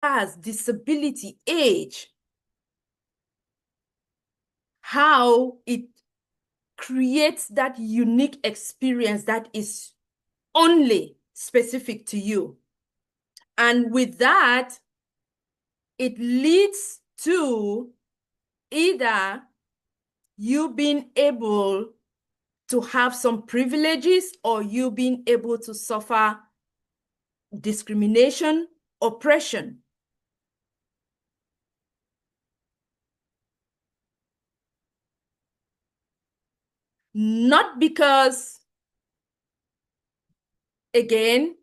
class, disability, age, how it creates that unique experience that is only specific to you. And with that, it leads to either you being able to have some privileges or you being able to suffer discrimination, oppression. Not because, again,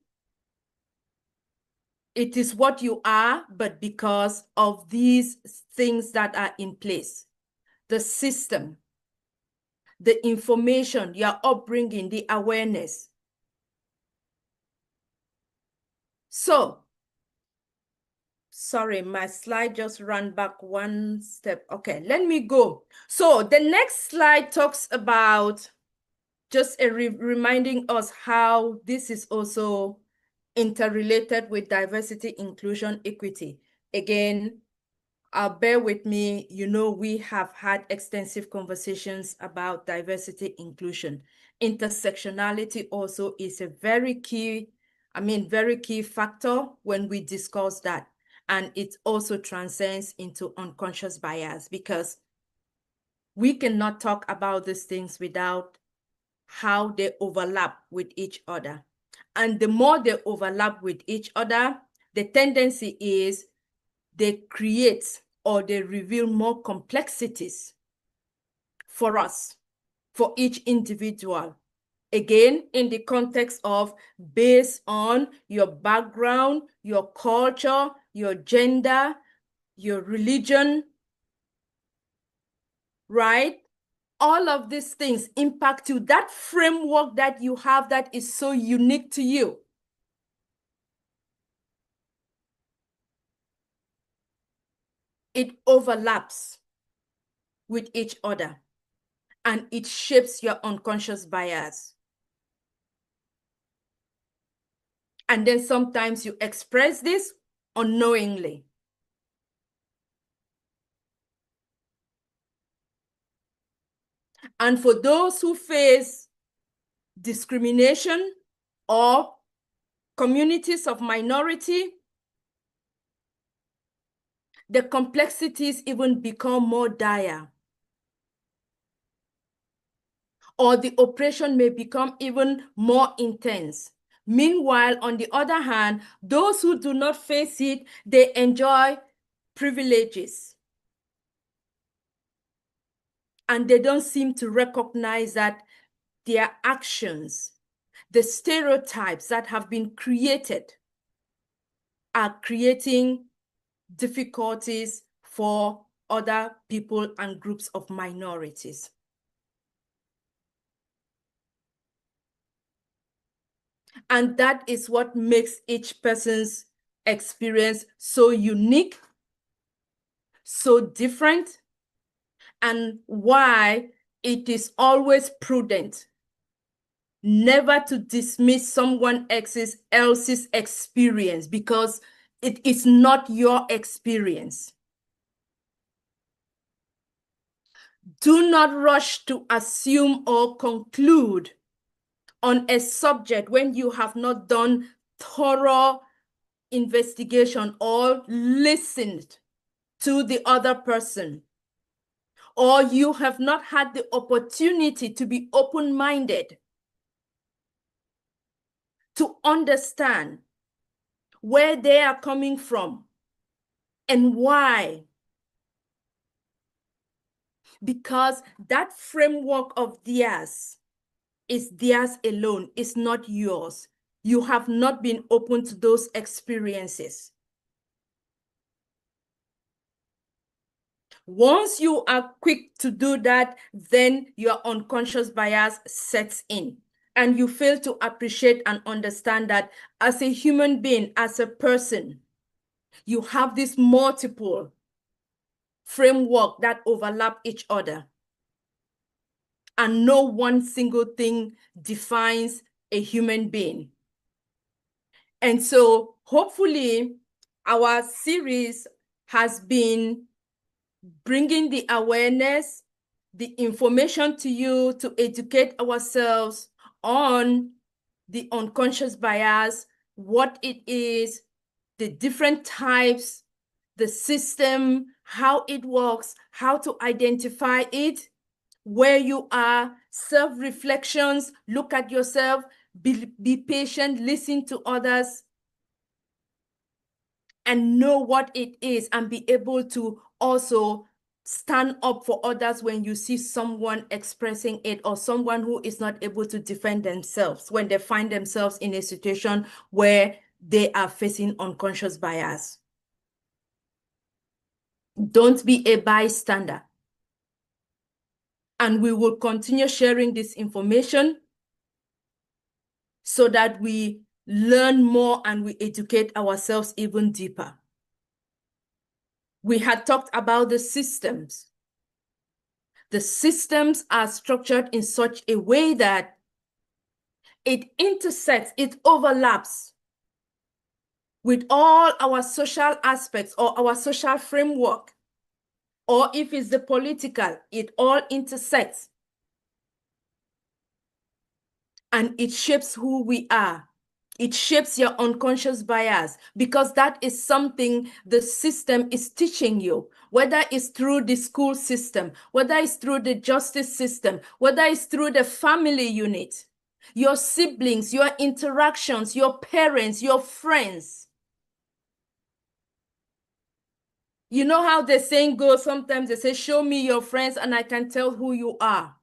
it is what you are, but because of these things that are in place. The system, the information, your upbringing, the awareness. So, sorry, my slide just ran back one step. Okay, let me go. So the next slide talks about just reminding us how this is also interrelated with diversity, inclusion, equity. Again, bear with me, you know, we have had extensive conversations about diversity, inclusion. Intersectionality also is a very key factor when we discuss that. And it also transcends into unconscious bias because we cannot talk about these things without how they overlap with each other. And the more they overlap with each other, the tendency is they create or they reveal more complexities for us, for each individual. Again, in the context of based on your background, your culture, your gender, your religion, right? All of these things impact you. That framework that you have that is so unique to you. It overlaps with each other and it shapes your unconscious bias. And then sometimes you express this unknowingly. And for those who face discrimination or communities of minority, the complexities even become more dire. Or the oppression may become even more intense. Meanwhile, on the other hand, those who do not face it, they enjoy privileges. And they don't seem to recognize that their actions, the stereotypes that have been created, are creating difficulties for other people and groups of minorities. And that is what makes each person's experience so unique, so different, and why it is always prudent never to dismiss someone else's experience because it is not your experience. Do not rush to assume or conclude on a subject when you have not done thorough investigation or listened to the other person, or you have not had the opportunity to be open-minded, to understand where they are coming from and why. Because that framework of theirs is theirs alone, it's not yours. You have not been open to those experiences. Once you are quick to do that, then your unconscious bias sets in. And you fail to appreciate and understand that as a human being, as a person, you have this multiple framework that overlap each other. And no one single thing defines a human being. And so hopefully our series has been bringing the awareness, the information to you to educate ourselves on the unconscious bias, what it is, the different types, the system, how it works, how to identify it, where you are, self-reflections, look at yourself, be patient, listen to others, and know what it is, and be able to also stand up for others when you see someone expressing it, or someone who is not able to defend themselves when they find themselves in a situation where they are facing unconscious bias. Don't be a bystander. And we will continue sharing this information so that we learn more and we educate ourselves even deeper. We had talked about the systems. The systems are structured in such a way that it intersects, it overlaps with all our social aspects or our social framework, or if it's the political, it all intersects. And it shapes who we are. It shapes your unconscious bias, because that is something the system is teaching you, whether it's through the school system, whether it's through the justice system, whether it's through the family unit, your siblings, your interactions, your parents, your friends. You know how the saying goes, sometimes they say, show me your friends and I can tell who you are.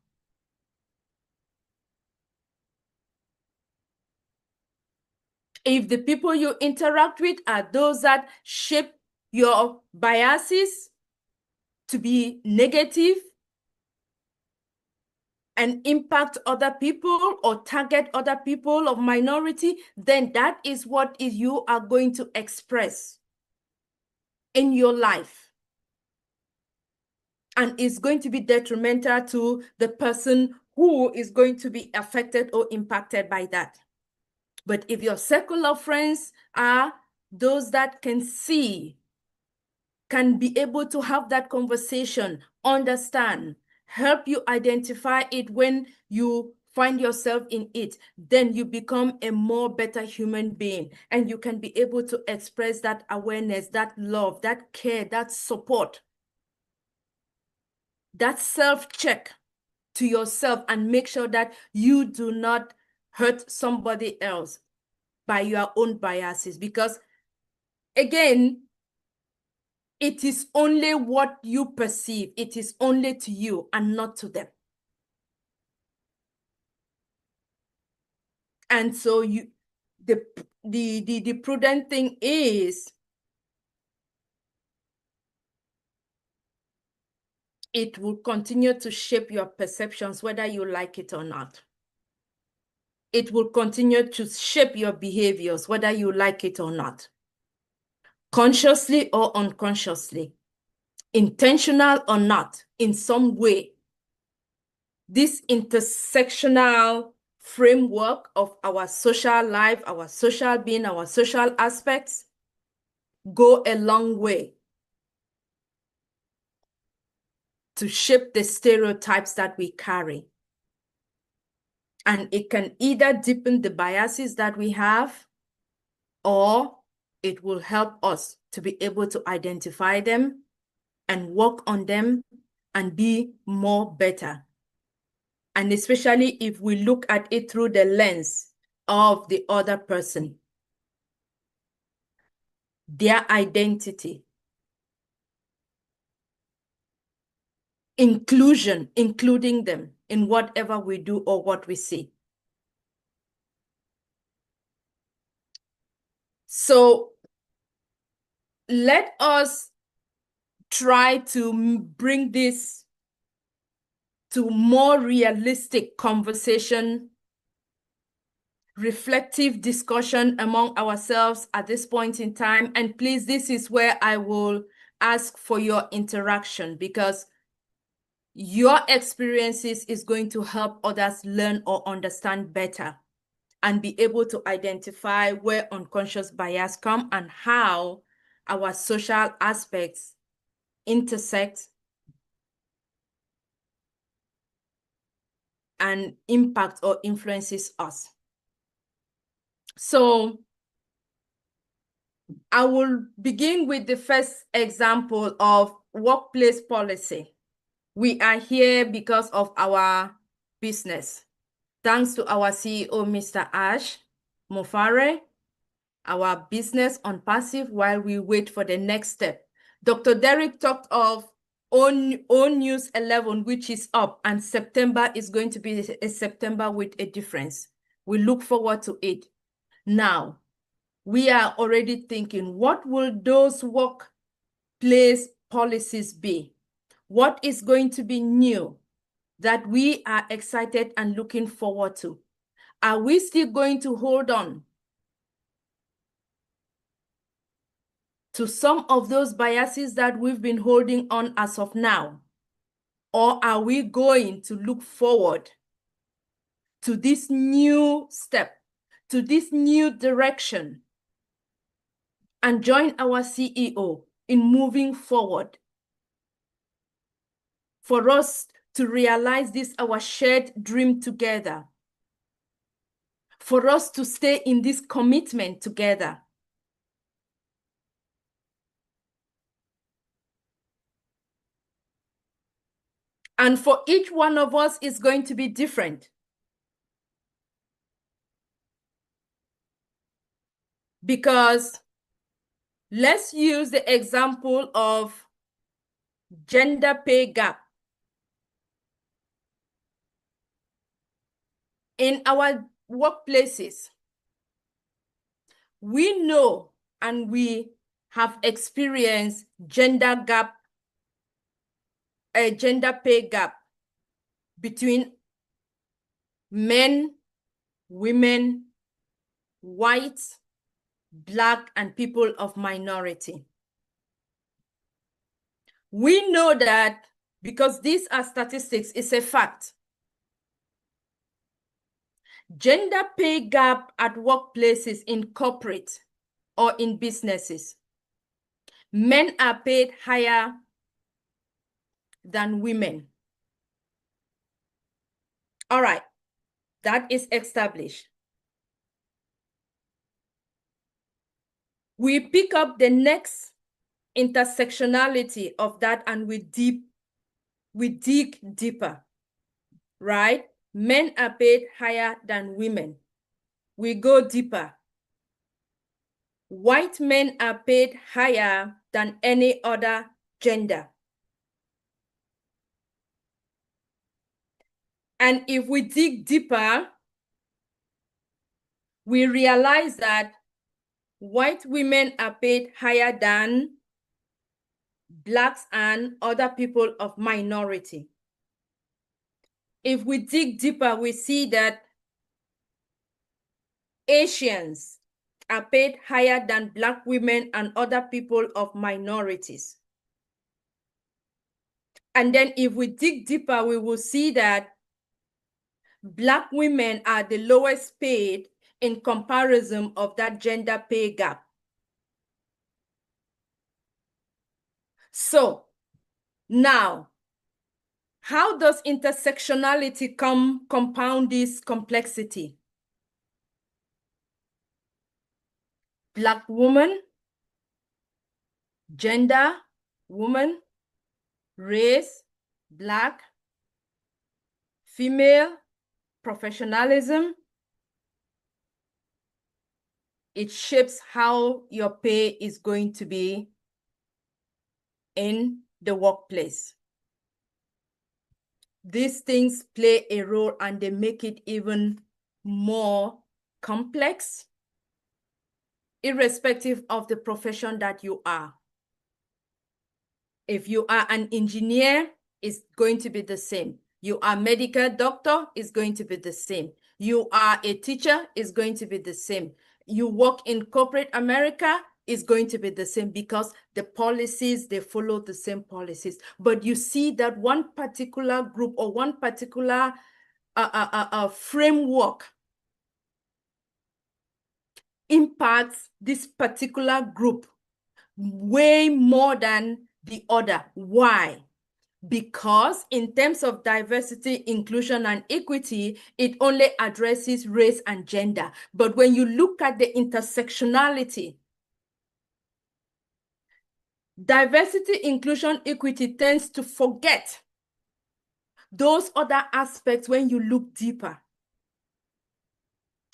If the people you interact with are those that shape your biases to be negative and impact other people or target other people of minority, then that is what you are going to express in your life. And it's going to be detrimental to the person who is going to be affected or impacted by that. But if your circle of friends are those that can see, can be able to have that conversation, understand, help you identify it when you find yourself in it, then you become a more better human being, and you can be able to express that awareness, that love, that care, that support, that self-check to yourself, and make sure that you do not hurt somebody else by your own biases. Because again, it is only what you perceive. It is only to you and not to them. And so the prudent thing is, it will continue to shape your perceptions, whether you like it or not. It will continue to shape your behaviors, whether you like it or not. Consciously or unconsciously, intentional or not, in some way, this intersectional framework of our social life, our social being, our social aspects go a long way to shape the stereotypes that we carry. And it can either deepen the biases that we have, or it will help us to be able to identify them and work on them and be more better. And especially if we look at it through the lens of the other person, their identity, inclusion, including them in whatever we do or what we see. So let us try to bring this to more realistic conversation, reflective discussion among ourselves at this point in time. And please, this is where I will ask for your interaction, because your experiences is going to help others learn or understand better and be able to identify where unconscious bias come and how our social aspects intersect and impact or influences us. So I will begin with the first example of workplace policy. We are here because of our business. Thanks to our CEO, Mr. Ash Mofare, our business ONPASSIVE, while we wait for the next step. Dr. Derek talked of On News 11, which is up, and September is going to be a September with a difference. We look forward to it. Now, we are already thinking, what will those workplace policies be? What is going to be new that we are excited and looking forward to? Are we still going to hold on to some of those biases that we've been holding on as of now? Or are we going to look forward to this new step, to this new direction, and join our CEO in moving forward for us to realize this, our shared dream together, for us to stay in this commitment together? And for each one of us, it's going to be different. Because let's use the example of gender pay gap. In our workplaces, we know and we have experienced gender pay gap between men, women, white, Black, and people of minority. We know that because these are statistics, it's a fact. Gender pay gap at workplaces in corporate or in businesses. Men are paid higher than women. All right, that is established. We pick up the next intersectionality of that and we dig deeper, right? Men are paid higher than women. We go deeper. White men are paid higher than any other gender. And if we dig deeper, we realize that white women are paid higher than Blacks and other people of minority. If we dig deeper, we see that Asians are paid higher than Black women and other people of minorities. And then if we dig deeper, we will see that Black women are the lowest paid in comparison of that gender pay gap. So now, how does intersectionality compound this complexity? Black woman, gender, woman, race, Black, female, professionalism. It shapes how your pay is going to be in the workplace. These things play a role and they make it even more complex, irrespective of the profession that you are. If you are an engineer, it's going to be the same. You are a medical doctor, it's going to be the same. You are a teacher, it's going to be the same. You work in corporate America, it's going to be the same because the policies, they follow the same policies. But you see that one particular group or one particular framework impacts this particular group way more than the other. Why? Because in terms of diversity, inclusion, and equity, it only addresses race and gender. But when you look at the intersectionality, diversity, inclusion, equity tends to forget those other aspects when you look deeper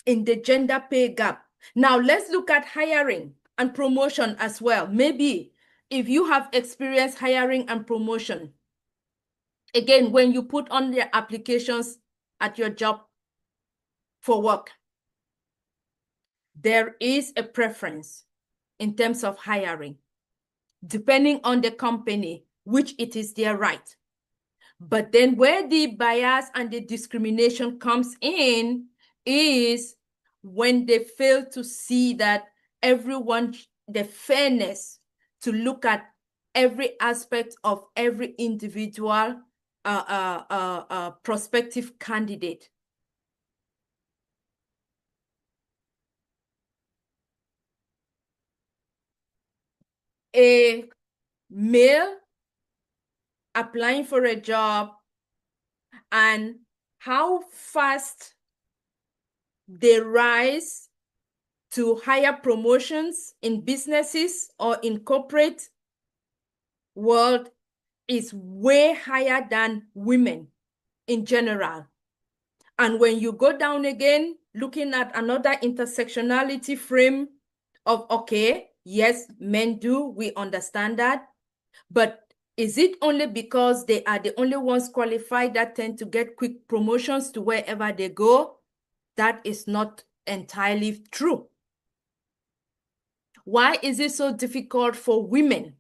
in the gender pay gap. Now, let's look at hiring and promotion as well. Maybe if you have experience hiring and promotion, again, when you put on the applications at your job for work, there is a preference in terms of hiring, depending on the company, which it is their right. But then where the bias and the discrimination comes in is when they fail to see that everyone, the fairness to look at every aspect of every individual prospective candidate. A male applying for a job and how fast they rise to higher promotions in businesses or in corporate world is way higher than women in general. And when you go down again, looking at another intersectionality frame of, okay, yes, men do, we understand that, but is it only because they are the only ones qualified that tend to get quick promotions to wherever they go? That is not entirely true. Why is it so difficult for women,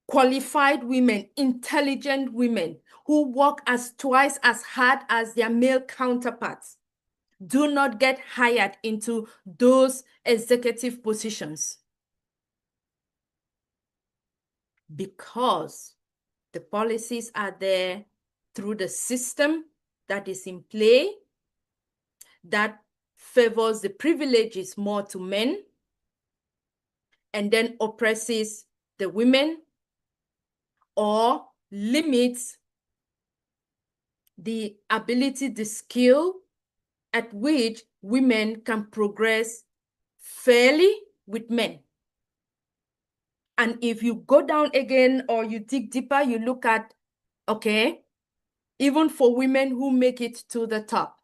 qualified women, intelligent women who work as twice as hard as their male counterparts, do not get hired into those executive positions? Because the policies are there through the system that is in play that favors the privileges more to men and then oppresses the women or limits the ability, the skill at which women can progress fairly with men. And if you go down again or you dig deeper, you look at, okay, even for women who make it to the top,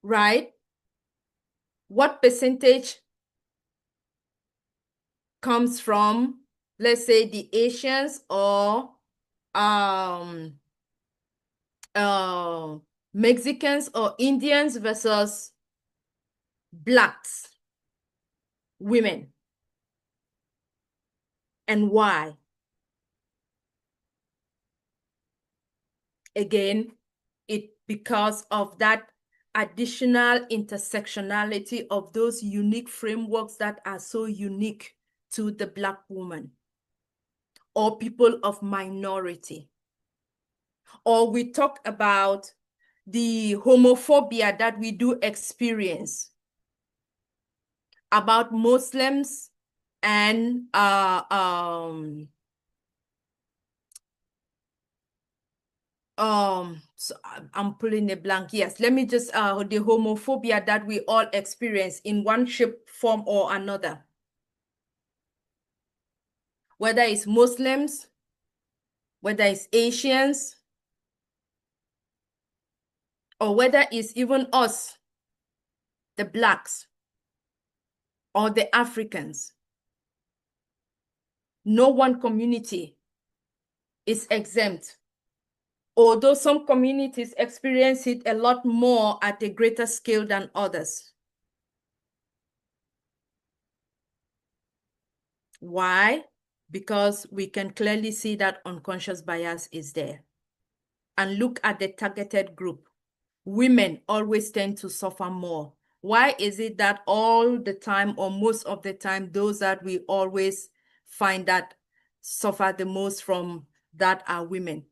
right? What percentage comes from, let's say, the Asians or Mexicans or Indians versus Blacks women? And why? Again, because of that additional intersectionality of those unique frameworks that are so unique to the Black woman or people of minority. Or we talk about the homophobia that we do experience about Muslims and so I'm pulling a blank. Yes, let me just the homophobia that we all experience in one shape, form, or another. Whether it's Muslims, whether it's Asians, or whether it's even us, the Blacks, or the Africans. No one community is exempt. Although some communities experience it a lot more at a greater scale than others. Why? Because we can clearly see that unconscious bias is there. And look at the targeted group. Women always tend to suffer more. Why is it that all the time or most of the time, those that we always find that suffer the most from that are women?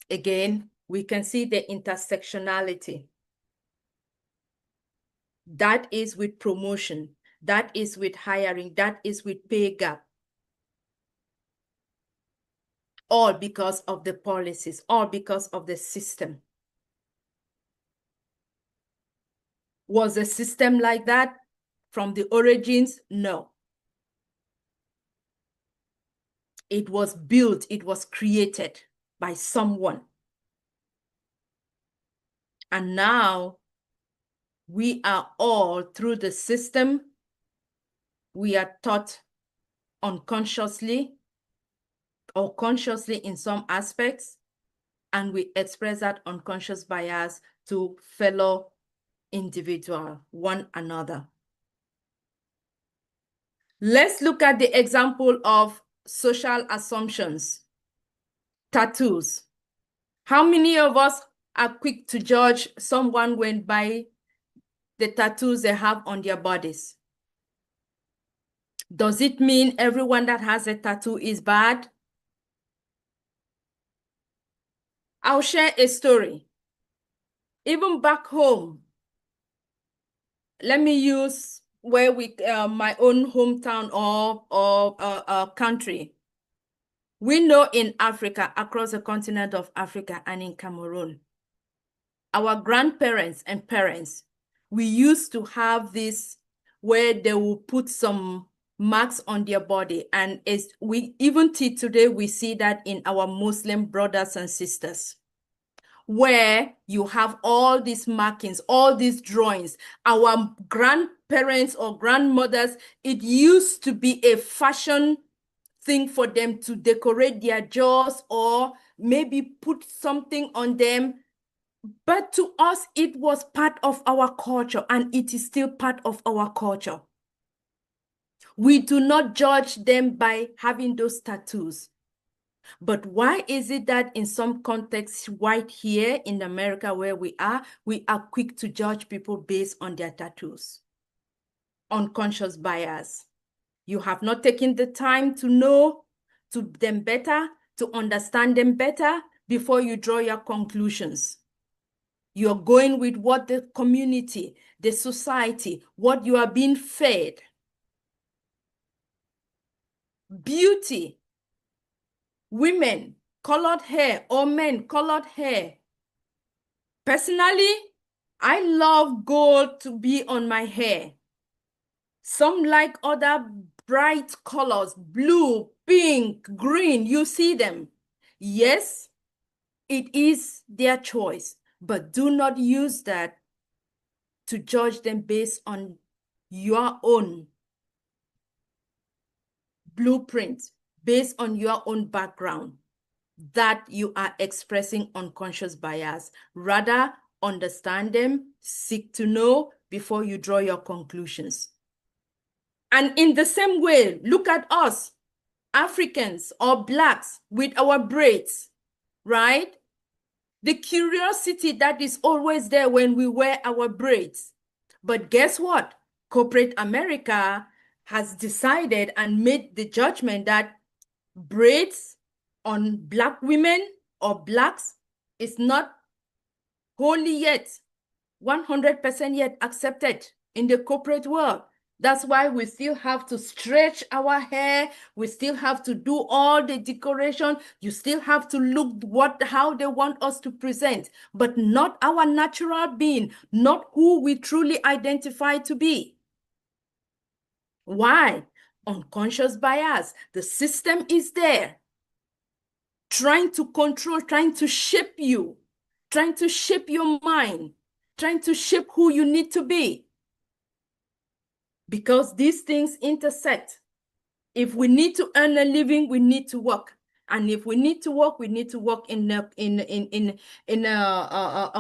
Again, we can see the intersectionality. That is with promotion. That is with hiring. That is with pay gap. All because of the policies, all because of the system. Was the system like that from the origins? No. It was built, it was created by someone. And now we are all through the system. We are taught unconsciously or consciously in some aspects, and we express that unconscious bias to fellow individual, one another. Let's look at the example of social assumptions. Tattoos. How many of us are quick to judge someone when by the tattoos they have on their bodies? Does it mean everyone that has a tattoo is bad? I'll share a story. Even back home, let me use where my own hometown or country. We know in Africa, across the continent of Africa and in Cameroon, our grandparents and parents, we used to have this where they will put some marks on their body. And even till today, we see that in our Muslim brothers and sisters, where you have all these markings, all these drawings. Our grandparents or grandmothers, it used to be a fashion thing for them to decorate their jaws or maybe put something on them. But to us, it was part of our culture, and it is still part of our culture. We do not judge them by having those tattoos. But why is it that in some contexts, right here in America where we are quick to judge people based on their tattoos? Unconscious bias. You have not taken the time to know them better, to understand them better before you draw your conclusions. You're going with what the community, the society, what you are being fed. Beauty. Women, colored hair, or men, colored hair. Personally, I love gold to be on my hair. Some like other bright colors, blue, pink, green, you see them. Yes, it is their choice, but do not use that to judge them based on your own blueprint, based on your own background, that you are expressing unconscious bias. Rather, understand them, seek to know before you draw your conclusions. And in the same way, look at us, Africans or Blacks with our braids, right? The curiosity that is always there when we wear our braids. But guess what? Corporate America has decided and made the judgment that braids on Black women or Blacks is not wholly yet, 100% yet accepted in the corporate world. That's why we still have to stretch our hair. We still have to do all the decoration. You still have to look how they want us to present, but not our natural being, not who we truly identify to be. Why? Unconscious bias. The system is there, trying to control, trying to shape you, trying to shape your mind, trying to shape who you need to be. Because these things intersect. If we need to earn a living, we need to work. And if we need to work, we need to work in a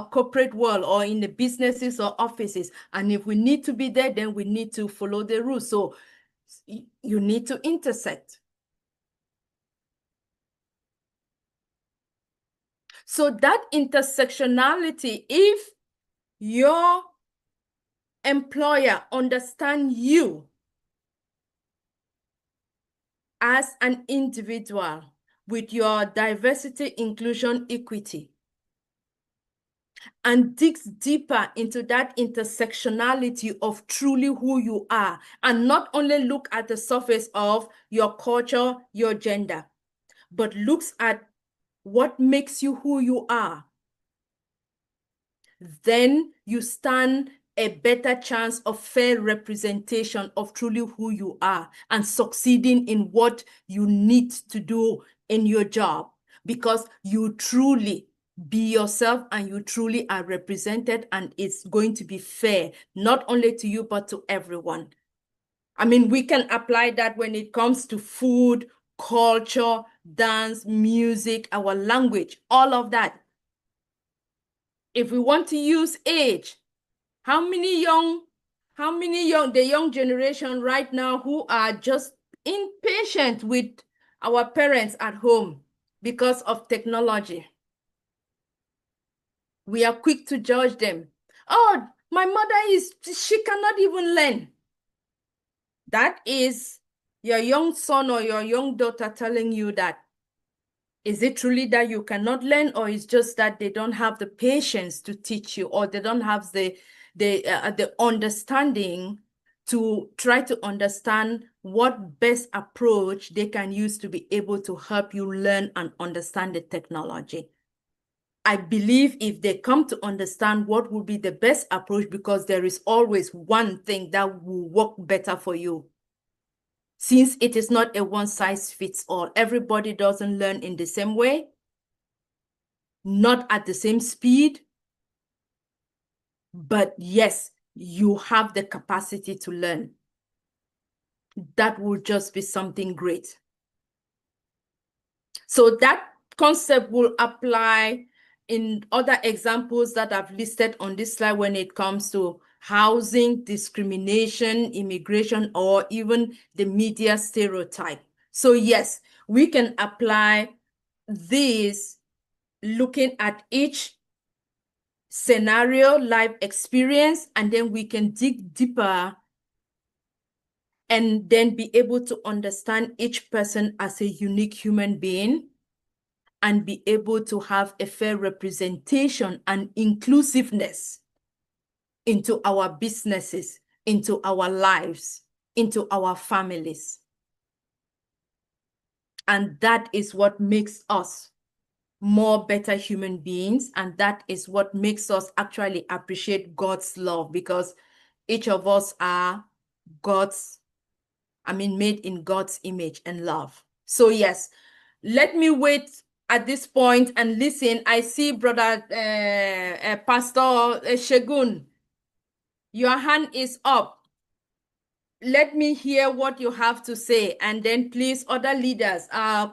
corporate world or in the businesses or offices. And if we need to be there, then we need to follow the rules. So you need to intersect. So that intersectionality, if your employer understands you as an individual, with your diversity, inclusion, equity, and digs deeper into that intersectionality of truly who you are, and not only look at the surface of your culture, your gender, but looks at what makes you who you are, then you stand a better chance of fair representation of truly who you are and succeeding in what you need to do in your job, because you truly be yourself and you truly are represented, and it's going to be fair, not only to you, but to everyone. I mean, we can apply that when it comes to food, culture, dance, music, our language, all of that. If we want to use age, the young generation right now who are just impatient with our parents at home because of technology. We are quick to judge them. Oh, my mother she cannot even learn. That is your young son or your young daughter telling you that. Is it truly that you cannot learn, or is just that they don't have the patience to teach you, or they don't have the understanding to try to understand what best approach they can use to be able to help you learn and understand the technology? I believe if they come to understand what would be the best approach, because there is always one thing that will work better for you. Since it is not a one-size-fits-all, everybody doesn't learn in the same way, not at the same speed, but yes, you have the capacity to learn. That will just be something great. So that concept will apply in other examples that I've listed on this slide when it comes to housing, discrimination, immigration, or even the media stereotype. So yes, we can apply this looking at each scenario, life experience, and then we can dig deeper and then be able to understand each person as a unique human being and be able to have a fair representation and inclusiveness into our businesses, into our lives, into our families. And that is what makes us more better human beings. And that is what makes us actually appreciate God's love, because each of us are made in God's image and love. So yes, let me wait at this point and listen. I see Brother Pastor Shegun, your hand is up. Let me hear what you have to say, and then please, other leaders,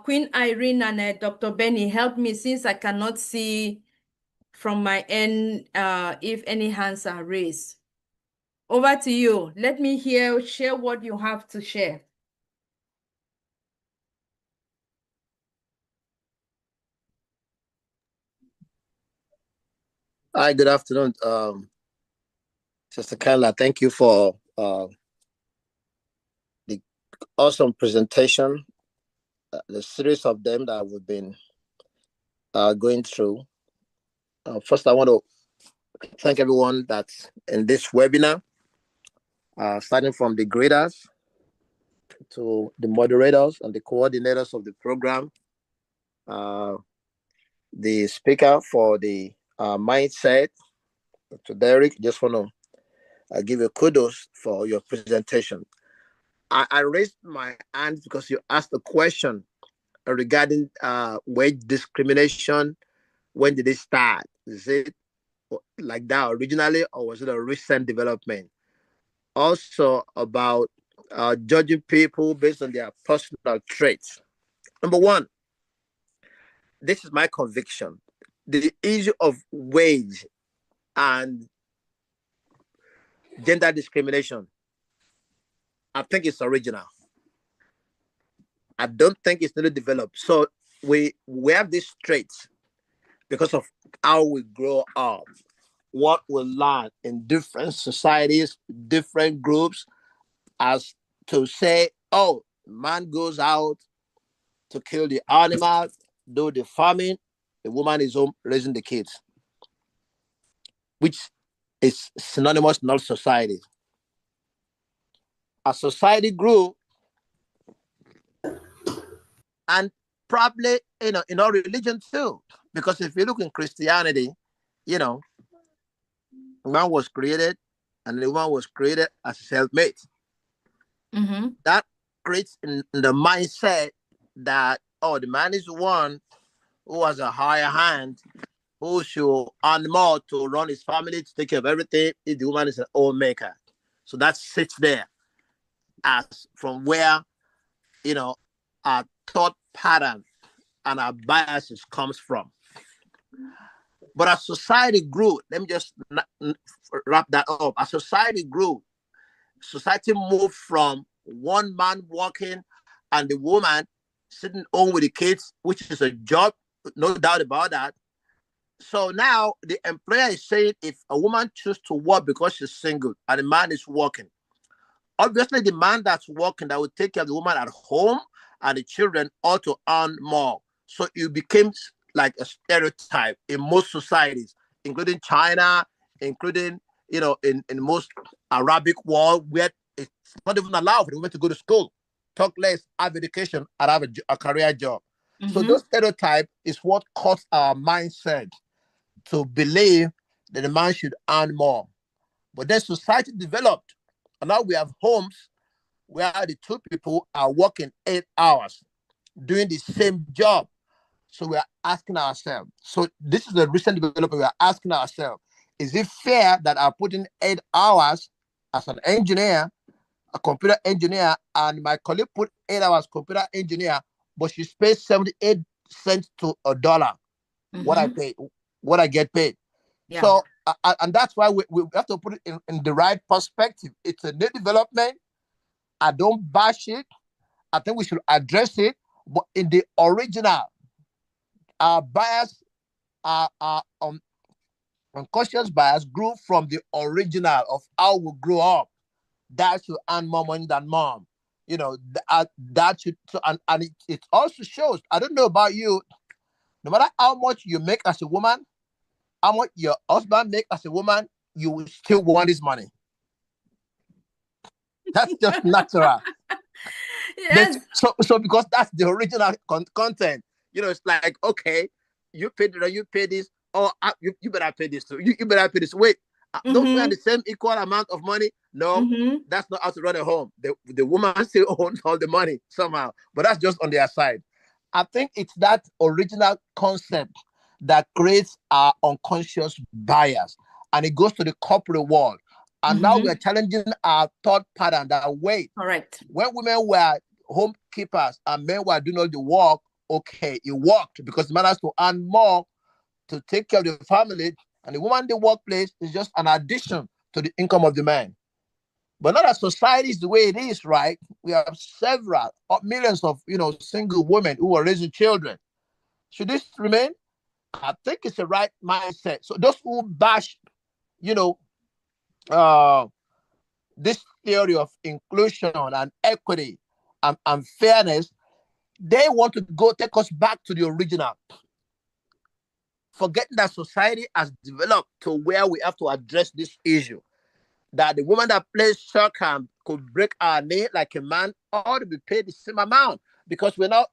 Queen Irene and Dr. Benny, help me, since I cannot see from my end if any hands are raised. Over to you. Let me share what you have to share. Hi, good afternoon, Sister Kanla. Thank you for the awesome presentation, the series of them that we've been going through. First, I want to thank everyone that's in this webinar, starting from the graders to the moderators and the coordinators of the program, the speaker for the mindset, to Derek. Just want to give you kudos for your presentation. I raised my hand because you asked a question regarding wage discrimination. When did it start? Is it like that originally, or was it a recent development? Also about judging people based on their personal traits. Number one, this is my conviction. The issue of wage and gender discrimination, I think it's original. I don't think it's really developed. So we have these traits because of how we grow up, what we learn in different societies, different groups, as to say, oh, man goes out to kill the animal, do the farming. The woman is home raising the kids, which is synonymous in all society. As society grew, and probably in our religion too, because if you look in Christianity, you know, man was created, and the woman was created as self-made. That creates in the mindset that, oh, the man is the one who has a higher hand, who should earn more to run his family, to take care of everything, if the woman is an homemaker. So that sits there as from where, our thought pattern and our biases comes from. But as society grew, let me just wrap that up. As society grew, society moved from one man working and the woman sitting home with the kids, which is a job, no doubt about that. So now the employer is saying if a woman chooses to work because she's single and the man is working, obviously the man that's working that will take care of the woman at home and the children ought to earn more. So it became like a stereotype in most societies, including China, including, in most Arabic world, where it's not even allowed for the women to go to school, talk less, have education, and have a career job. So those stereotype is what caused our mindset to believe that the man should earn more. But then society developed, and now we have homes where the two people are working 8 hours, doing the same job. So we are asking ourselves, so this is a recent development, we are asking ourselves, is it fair that I put in 8 hours as an engineer, a computer engineer, and my colleague put 8 hours computer engineer, but she pays 78 cents to a dollar what I pay, what I get paid. Yeah. So, and that's why we have to put it in the right perspective. It's a new development. I don't bash it. I think we should address it. But in the original, our bias, our unconscious bias grew from the original of how we grew up. Dad should earn more money than mom. That should, so, and it also shows, I don't know about you, no matter how much you make as a woman, how much your husband make as a woman, you will still want his money. That's just natural. Yes. So because that's the original content. It's like, okay, you pay this. Oh, you better pay this too. You better pay this. Wait, don't we have the same equal amount of money? No, that's not how to run a home. The woman still owns all the money somehow, but that's just on their side. I think it's that original concept that creates our unconscious bias, and it goes to the corporate world. And now we're challenging our thought pattern that, wait, correct, when women were homekeepers and men were doing all the work, okay, it worked because the man has to earn more to take care of the family, and the woman in the workplace is just an addition to the income of the man. But not as society is the way it is, right? We have several millions of single women who are raising children. Should this remain? I think it's the right mindset. So those who bash, this theory of inclusion and equity and fairness, they want to go take us back to the original, forgetting that society has developed to where we have to address this issue, that the woman that plays soccer could break her knee like a man ought to be paid the same amount, because we're not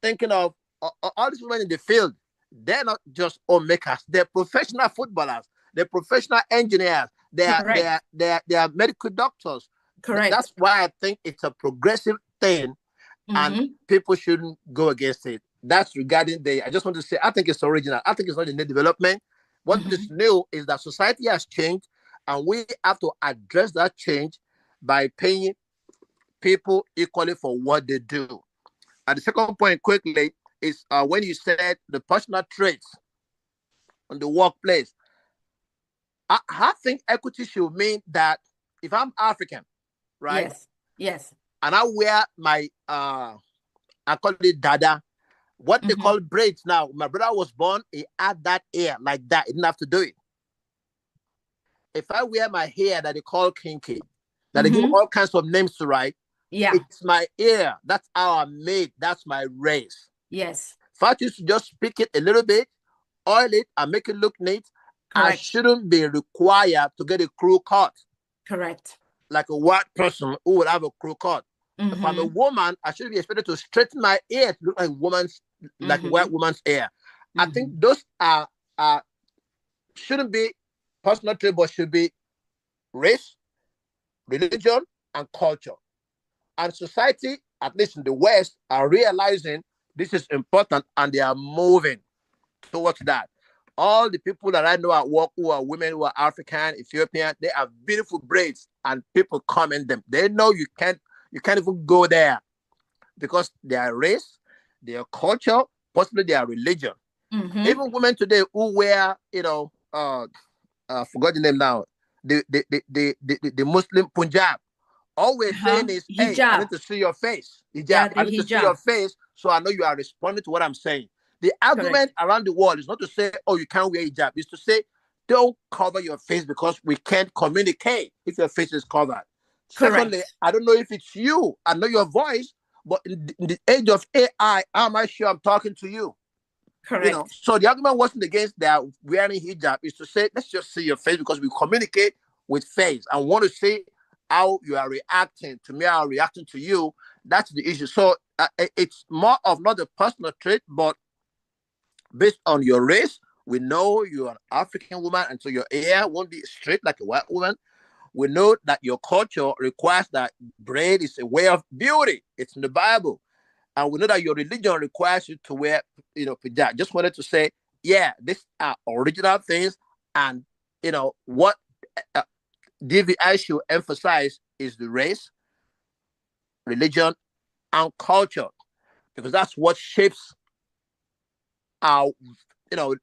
thinking of all these women in the field. They're not just homemakers. They're professional footballers. They're professional engineers. They are medical doctors. Correct. That's why I think it's a progressive thing, and people shouldn't go against it. That's regarding I just want to say, I think it's original. I think it's not a new development. What is new is that society has changed, and we have to address that change by paying people equally for what they do. And the second point quickly is when you said the personal traits on the workplace. I think equity should mean that if I'm African, right? Yes. And I wear my, I call it dada, what they call braids now. My brother was born, he had that hair like that. He didn't have to do it. If I wear my hair that they call kinky, that they give all kinds of names to, right? Yeah. It's my ear. That's how I'm made. That's my race. Yes. If I choose to just speak it a little bit, oil it, and make it look neat, I Correct. shouldn't be required to get a crew cut Correct. like a white person who would have a crew cut. If I'm a Mm-hmm. woman, I should be expected to straighten my hair to look like a Mm-hmm. white woman's hair. I think Mm-hmm. those are shouldn't be personal trait, but should be race, religion, and culture. And society, at least in the West, are realizing this is important and they are moving towards that. All the people that I know at work who are women, who are African, Ethiopian, they have beautiful braids and people comment them. They know you can't even go there because their race, their culture, possibly their religion. Mm-hmm. Even women today who wear, forgot the name now, the Muslim Punjab. All we're Uh-huh. saying is, hey, I need Hijab. to see your face. Hijab. Yeah, I the need to see your hijab. face so I know you are responding to what I'm saying. The Correct. argument around the world is not to say, oh, you can't wear hijab. It's to say, don't cover your face because we can't communicate if your face is covered. Secondly, Correct. I don't know if it's you. I know your voice, but in the age of AI, how am I sure I'm talking to you? Correct. So the argument wasn't against their wearing hijab. Is to say, let's just see your face because we communicate with face and want to see how you are reacting to me, how I'm reacting to you. That's the issue. So it's more of not a personal trait, but based on your race. We know you're an African woman, and so your hair won't be straight like a white woman. We know that your culture requires that braid is a way of beauty. It's in the Bible. And we know that your religion requires you to wear, hijab. Just wanted to say, yeah, these are original things, and what uh, DVI should emphasize is the race, religion, and culture, because that's what shapes our,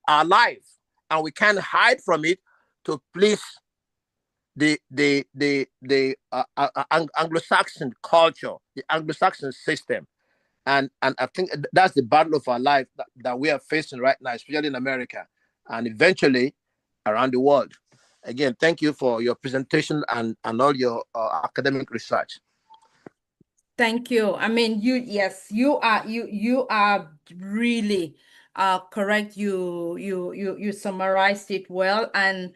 our life, and we can't hide from it to please the Anglo-Saxon culture, the Anglo-Saxon system. And I think that's the battle of our life that we are facing right now, especially in America, and eventually around the world. Again, thank you for your presentation and all your academic research. Thank you. I mean, yes, you are really correct. You summarized it well, and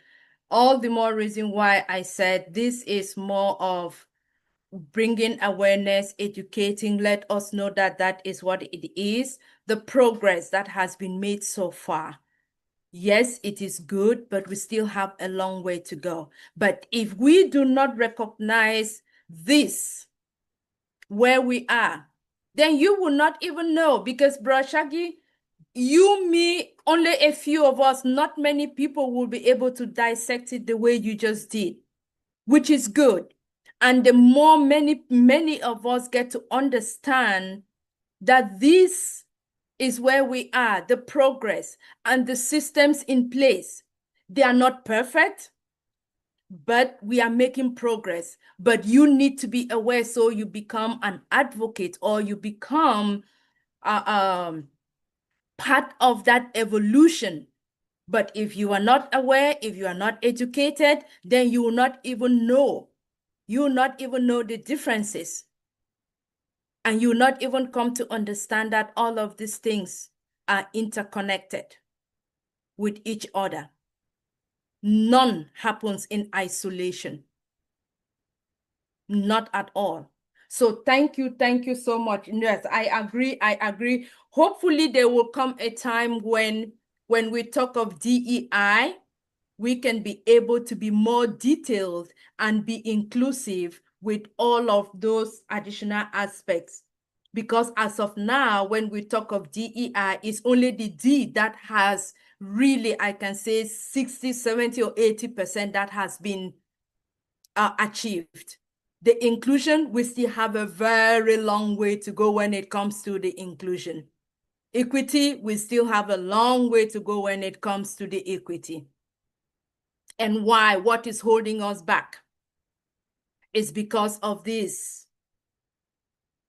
all the more reason why I said this is more of bringing awareness, educating, let us know that that is what it is, the progress that has been made so far. Yes, it is good, but we still have a long way to go. But if we do not recognize this, where we are, then you will not even know, because Brashagi, you, me, only a few of us, not many people will be able to dissect it the way you just did, which is good. And the more many of us get to understand that this is where we are, the progress and the systems in place, they are not perfect, but we are making progress. But you need to be aware, so you become an advocate, or you become part of that evolution. But if you are not aware, if you are not educated, then you will not even know. You will not even know the differences. And you will not even come to understand that all of these things are interconnected with each other. None happens in isolation. Not at all. So thank you so much. Yes, I agree. Hopefully there will come a time when we talk of DEI, we can be able to be more detailed and be inclusive with all of those additional aspects. Because as of now, when we talk of DEI, it's only the D that has really, I can say 60, 70, or 80% that has been achieved. The inclusion, we still have a very long way to go when it comes to the inclusion. Equity, we still have a long way to go when it comes to the equity. And why? What is holding us back? It's because of this.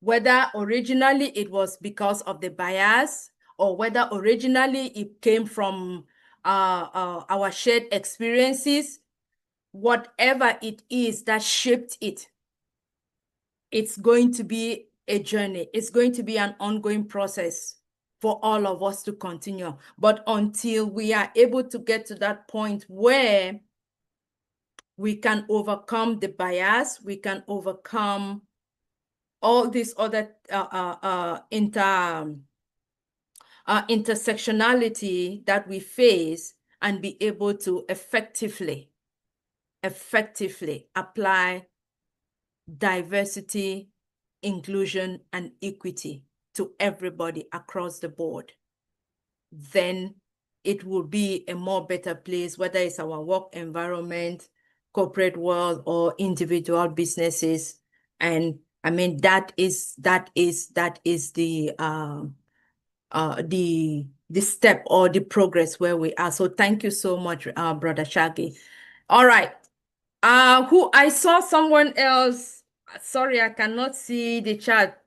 Whether originally it was because of the bias, or whether originally it came from our shared experiences, whatever it is that shaped it, it's going to be a journey. It's going to be an ongoing process for all of us to continue. But until we are able to get to that point where we can overcome the bias, we can overcome all these other intersectionality that we face, and be able to effectively apply diversity, inclusion, and equity to everybody across the board, then it will be a more better place, whether it's our work environment, corporate world, or individual businesses. And I mean, that is the step or the progress where we are. So thank you so much, Brother Shaggy. All right. Who I saw someone else. Sorry, I cannot see the chat.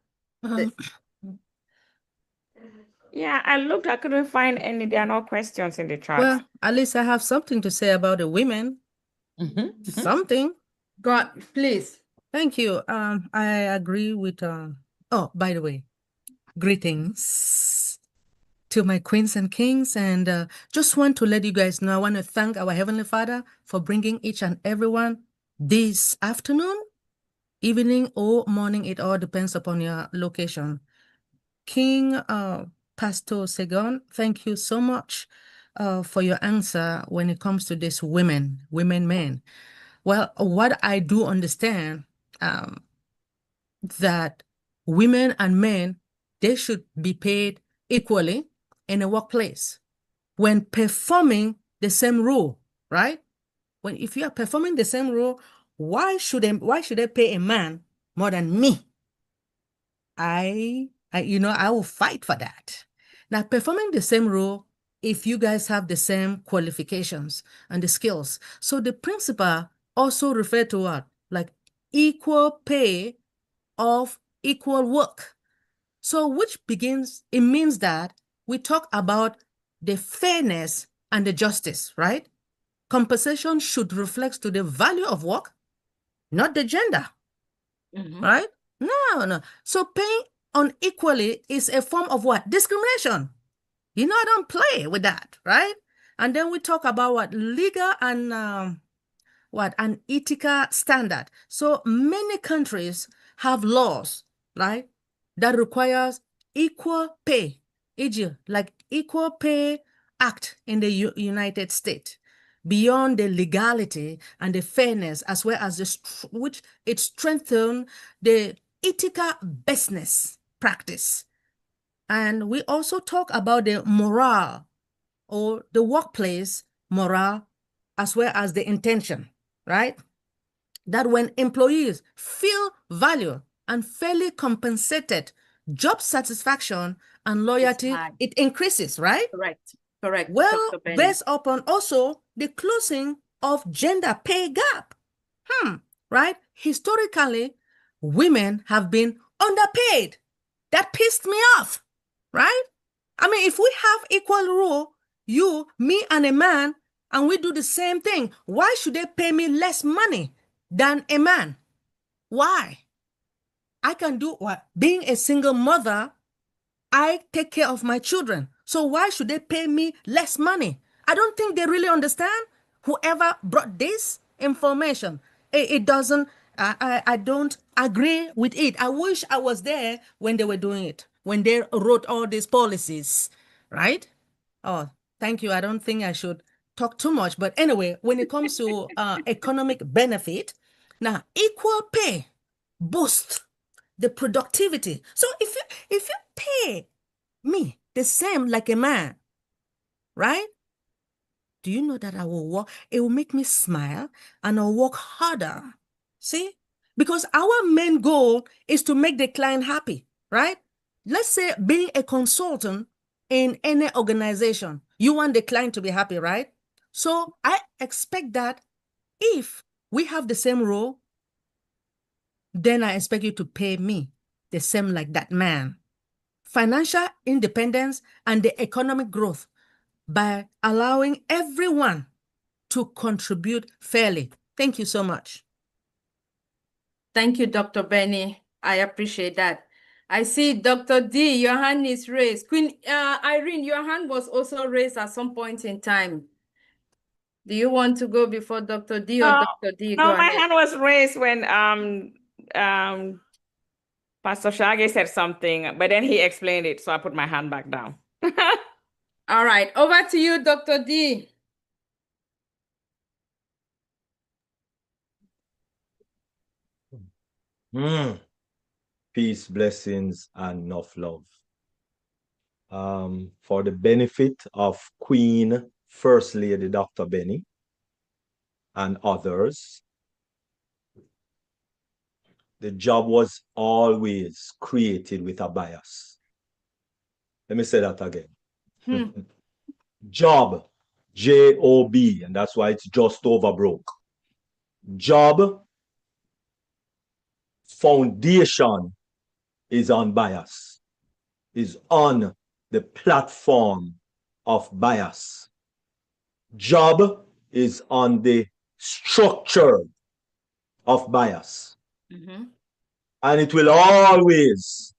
Yeah, I looked, I couldn't find any. There are no questions in the chat. Well, at least I have something to say about the women. Something. God, please. Thank you. I agree with, oh, by the way, greetings to my queens and kings, and just want to let you guys know, I want to thank our Heavenly Father for bringing each and everyone this afternoon, evening, or morning. It all depends upon your location. King Pastor Segon, thank you so much for your answer when it comes to this women, men. Well, what I do understand that women and men, they should be paid equally in a workplace when performing the same role, right? If you are performing the same role, why should they pay a man more than me? I will fight for that. Now, performing the same role, if you guys have the same qualifications and the skills. So the principle also refer to what? Like equal pay of equal work. So it means that we talk about the fairness and the justice, right? Compensation should reflect to the value of work, not the gender, right? No. So paying unequally is a form of what? Discrimination. I don't play with that, right? And then we talk about what? Legal and an ethical standard. So many countries have laws, right, that requires equal pay, e.g., like Equal Pay Act in the United States. Beyond the legality and the fairness, as well as which it strengthens the ethical business practice. And we also talk about the morale or the workplace morale, as well as the intention, right? That when employees feel valued and fairly compensated, job satisfaction and loyalty, it increases, right? Correct. Well, based upon also the closing of gender pay gap, right? Historically, women have been underpaid. That pissed me off, right? I mean, if we have equal rule, you, me, and a man, and we do the same thing, why should they pay me less money than a man? Why? I can do what? Being a single mother, I take care of my children. So why should they pay me less money? I don't think they really understand. Whoever brought this information, it doesn't, I don't agree with it. I wish I was there when they were doing it, when they wrote all these policies, right? Oh, thank you. I don't think I should talk too much. But anyway, when it comes to economic benefit, now equal pay boosts the productivity. So if you pay me the same like a man, right? Do you know that I will work? It will make me smile and I'll work harder. See? Because our main goal is to make the client happy, right? Let's say being a consultant in any organization, you want the client to be happy, right? So I expect that if we have the same role, then I expect you to pay me the same like that man. Financial independence and the economic growth by allowing everyone to contribute fairly. Thank you so much. Thank you, Dr. Benny. I appreciate that. I see Dr. D, your hand is raised. Queen Irene, your hand was also raised at some point in time. Do you want to go before Dr. D or Dr. D? No, Go my ahead. hand was raised when Pastor Shaggy said something, but then he explained it, so I put my hand back down. All right, over to you, Dr. D. Peace, blessings, and enough love. For the benefit of Queen First Lady Dr. Benny and others, the job was always created with a bias. Let me say that again. Job, J-O-B, and that's why it's just over broke. Job foundation is on bias, is on the platform of bias. Job is on the structure of bias. And it will always,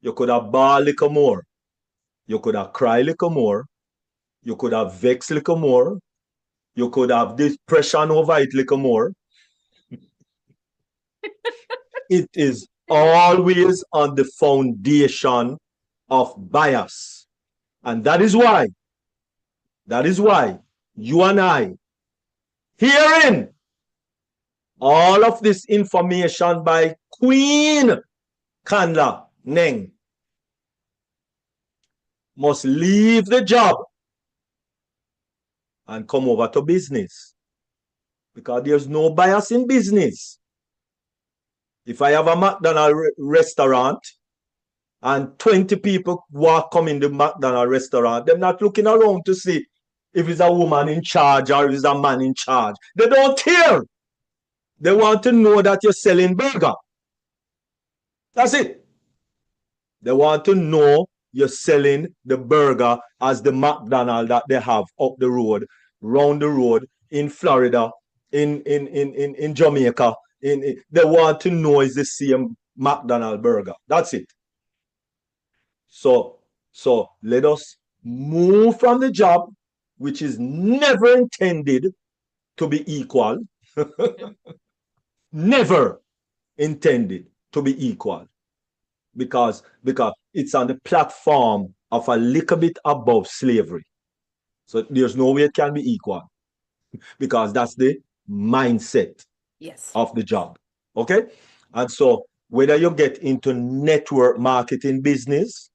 you could have bawl a little more, you could have cry a little more, you could have vex a little more, you could have depression over it a little more. It is always on the foundation of bias. And that is why you and I, hearing all of this information by Queen Kanla Ngeh, must leave the job and come over to business, because there's no bias in business. If I have a McDonald's restaurant and 20 people come in the McDonald's restaurant, they're not looking around to see if it's a woman in charge or if it's a man in charge. They don't care. They want to know that you're selling burger. That's it. They want to know you're selling the burger as the McDonald's that they have up the road, round the road, in Florida, in Jamaica. They want to know it's the same McDonald's burger. That's it. So let us move from the job, which is never intended to be equal. Never intended to be equal. Because it's on the platform of a little bit above slavery. So there's no way it can be equal, because that's the mindset of the job. Okay? And so whether you get into network marketing business,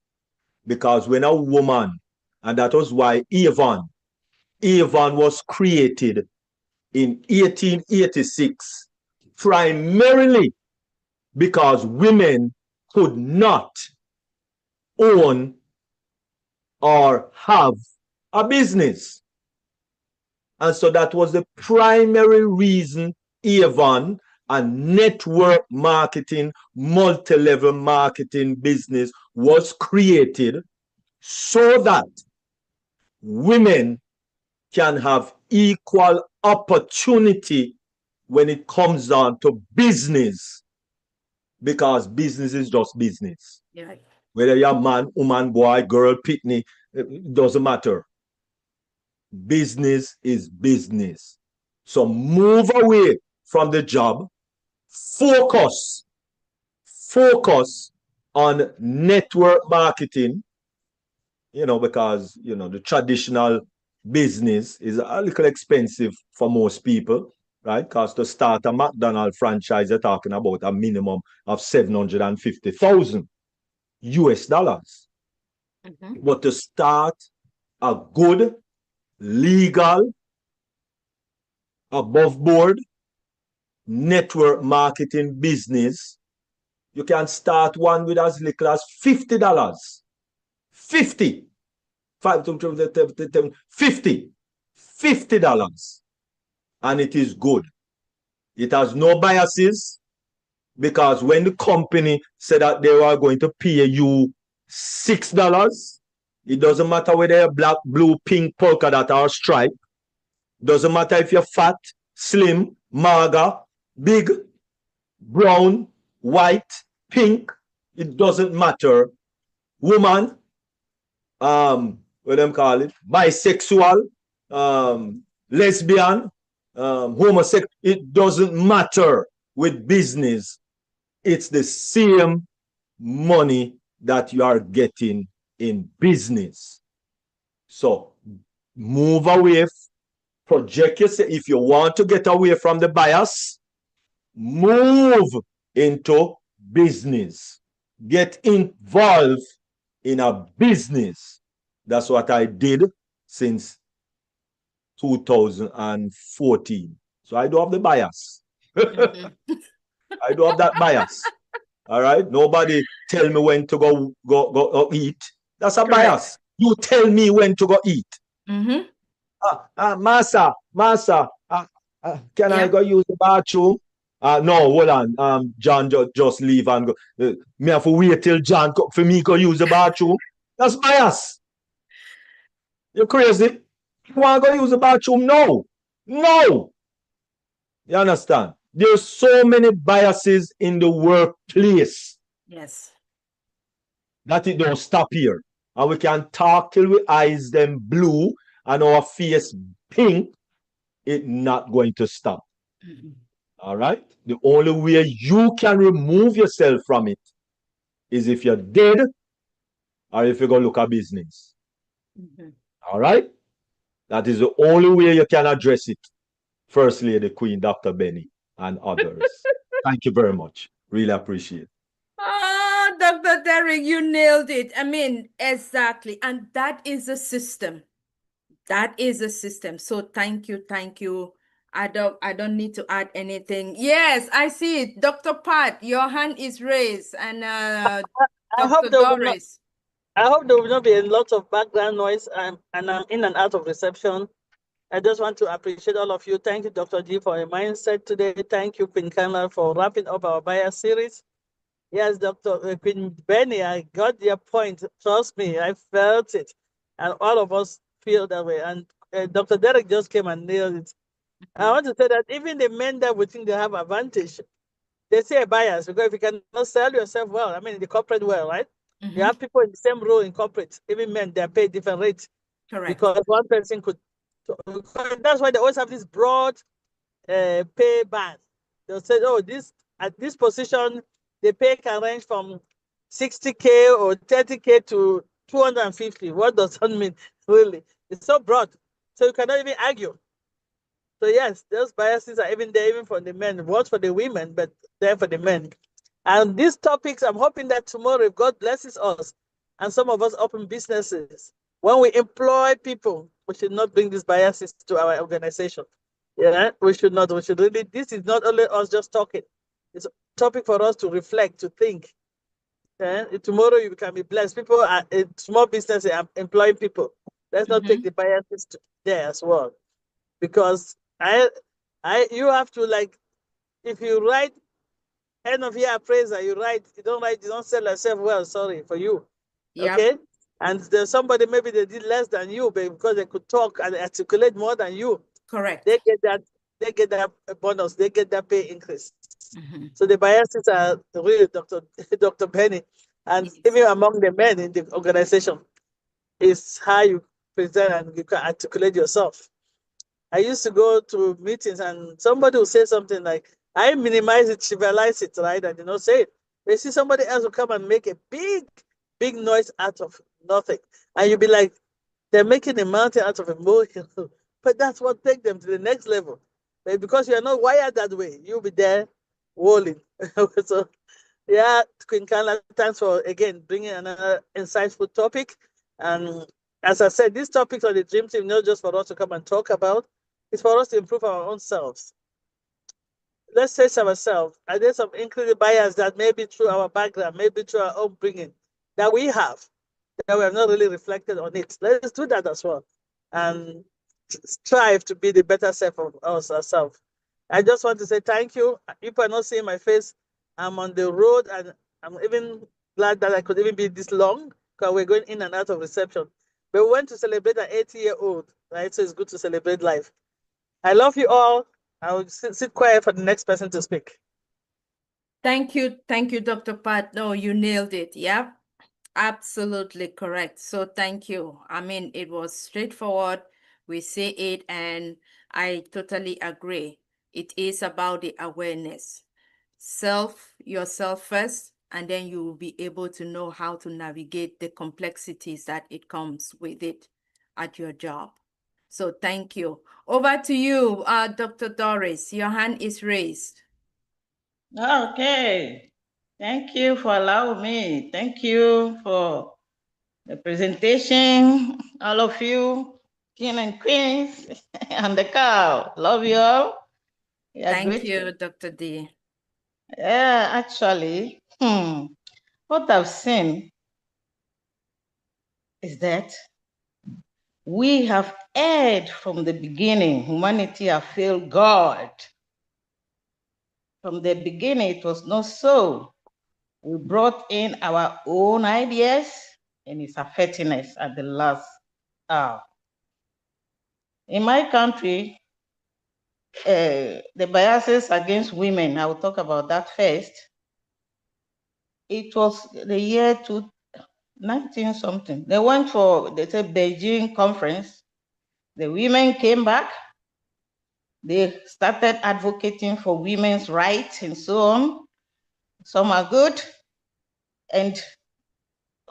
because when a woman, and that was why Avon was created in 1886, primarily because women could not own or have a business. And so that was the primary reason Avon and network marketing, multi-level marketing business was created, so that women can have equal opportunity when it comes down to business. Because business is just business. Yeah. Whether you're man, woman, boy, girl, pitney, it doesn't matter. Business is business. So move away from the job. Focus on network marketing, because, the traditional business is a little expensive for most people. Right? Because to start a McDonald's franchise, you're talking about a minimum of $750,000 US. But to start a good, legal, above board network marketing business, you can start one with as little as $50. $50. $50. And it is good. It has no biases, because when the company said that they were going to pay you $6, it doesn't matter whether you're black, blue, pink, polka dot, or stripe. Doesn't matter if you're fat, slim, mager, big, brown, white. pink, it doesn't matter. Woman, what them call it, bisexual, lesbian, homosexual, it doesn't matter with business. It's the same money that you are getting in business. So move away, project yourself. If you want to get away from the bias, move into business. Get involved in a business. That's what I did since 2014. So I do have the bias. I do have that bias. All right. Nobody tell me when to go eat. That's a bias. You tell me when to go eat. Massa, can I go use the bathroom? No, hold on. John just leave and go. Me have to wait till John for me to use the bathroom. That's bias. You're crazy. You want to go use the bathroom? No. No. You understand? There's so many biases in the workplace. Yes. That it don't stop here. And we can talk till we eyes them blue and our face pink. It's not going to stop. All right? The only way you can remove yourself from it is if you're dead or if you're going to look at business. All right? That is the only way you can address it. First Lady Queen, Dr. Benny, and others. Thank you very much. Really appreciate it. Ah, Dr. Derek, you nailed it. I mean, exactly. And that is a system. That is a system. So thank you. Thank you. I don't need to add anything. Yes, I see it. Dr. Pat, your hand is raised. And Dr. Doris. I hope there will not be a lot of background noise and I'm in and out of reception. I just want to appreciate all of you. Thank you, Dr. G, for your mindset today. Thank you, Queen Kanla, for wrapping up our bias series. Yes, Dr. Queen Benny, I got your point. Trust me, I felt it. And all of us feel that way. And Dr. Derek just came and nailed it. I want to say that even the men that we think they have advantage, they say a bias, because if you cannot sell yourself well, I mean, in the corporate world, right? You have people in the same role in corporate, even men, they're paid different rates. Correct. Because one person could, that's why they always have this broad pay band. They'll say, oh, at this position, the pay can range from 60K or 30K to 250. What does that mean, really? It's so broad. So you cannot even argue. So yes, those biases are even there, even for the men. Worse for the women, but there for the men. And these topics, I'm hoping that tomorrow, if God blesses us, and some of us open businesses, when we employ people, we should not bring these biases to our organization. Yeah, we should not. We should really, this is not only us just talking. It's a topic for us to reflect, to think. Yeah? Tomorrow you can be blessed. People are in small businesses are employing people. Let's not take the biases there as well. Because you have to, like, if you write end of year appraiser, you don't sell yourself well, sorry for you. Yep. Okay? And there's somebody, maybe they did less than you, but because they could talk and articulate more than you. Correct. They get that bonus, they get that pay increase. So the biases are really Dr. Benny. And even among the men in the organization is how you present and you can articulate yourself. I used to go to meetings and somebody will say something like, I minimize it, trivialize it, right? And say it. They see somebody else will come and make a big noise out of nothing. And you'll be like, they're making a mountain out of a molehill. But that's what takes them to the next level. But because you're not wired that way, you'll be there walling. So, yeah, Queen Kanla, thanks for, again, bringing another insightful topic. And as I said, these topics on the Dream Team, not just for us to come and talk about, it's for us to improve our own selves. Let's face ourselves, are there some included bias that may be through our background, maybe through our own bringing, that we have, that we have not really reflected on it? Let's do that as well. And strive to be the better self of us ourselves. I just want to say thank you. People are not seeing my face. I'm on the road, and I'm even glad that I could even be this long, because we're going in and out of reception. But we went to celebrate an 80-year-old, right? So it's good to celebrate life. I love you all. I will sit quiet for the next person to speak. Thank you, Dr. Pat. No, you nailed it. Yep, absolutely correct. So thank you. I mean, it was straightforward. We say it, and I totally agree. It is about the awareness. Yourself first, and then you will be able to know how to navigate the complexities that it comes with it at your job. So thank you. Over to you, Dr. Doris. Your hand is raised. Okay. Thank you for allowing me. Thank you for the presentation, all of you, king and queens, and the cow. Love you all. Thank you, Dr. D. Yeah, actually, what I've seen is that we have erred from the beginning. Humanity have failed God. From the beginning, it was not so. We brought in our own ideas, and it's affecting us at the last hour. In my country, the biases against women, I will talk about that first. It was the year 19 something. They went for, they said, Beijing conference. The women came back. They started advocating for women's rights and so on. Some are good. And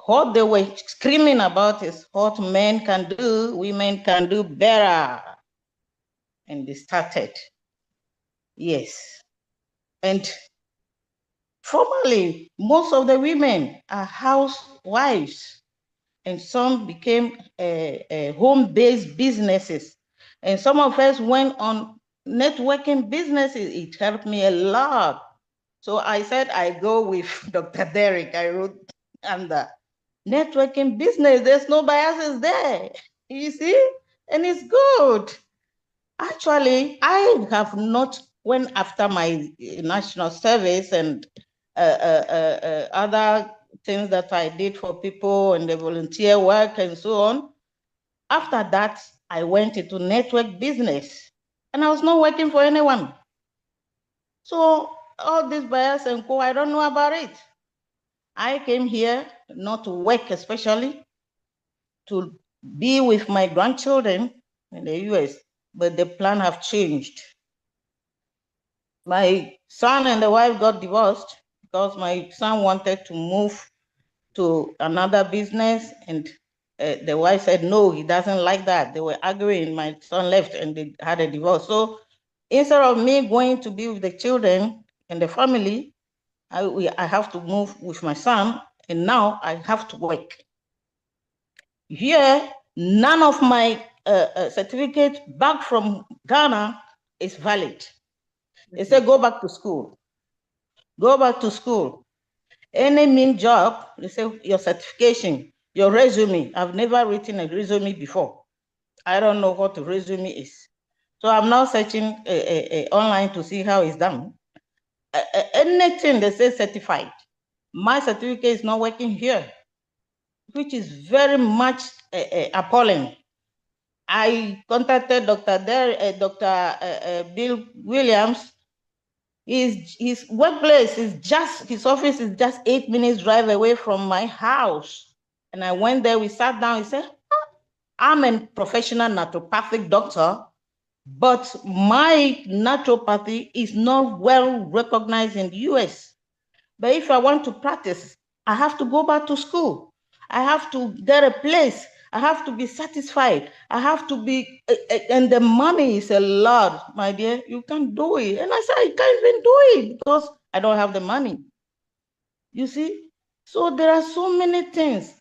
what they were screaming about is what men can do, women can do better. And they started. Yes. And formerly, most of the women are housewives, and some became home-based businesses. And some of us went on networking businesses. It helped me a lot. So I said, I go with Dr. Derek. I wrote under networking business. There's no biases there, you see? And it's good. Actually, I have not went after my national service and other things that I did for people and the volunteer work and so on. After that, I went into network business and I was not working for anyone. So all this bias and co, I don't know about it. I came here not to work, especially to be with my grandchildren in the US, but the plan have changed. My son and the wife got divorced because my son wanted to move to another business, and the wife said no, he doesn't like that. They were arguing. My son left and they had a divorce. So instead of me going to be with the children and the family, I have to move with my son, and now I have to work. Here, none of my certificates back from Ghana is valid. They say go back to school. Go back to school. Any mean job, they say your certification, your resume. I've never written a resume before. I don't know what a resume is. So I'm now searching online to see how it's done. Anything they say certified. My certificate is not working here, which is very much appalling. I contacted Dr. Bill Williams. His workplace is just, his office is just 8 minutes drive away from my house. And I went there, we sat down, he said, I'm a professional naturopathic doctor, but my naturopathy is not well recognized in the US. But if I want to practice, I have to go back to school. I have to get a place. I have to be satisfied. I have to be, and the money is a lot, my dear. You can't do it. And I said, I can't even do it because I don't have the money. You see? So there are so many things.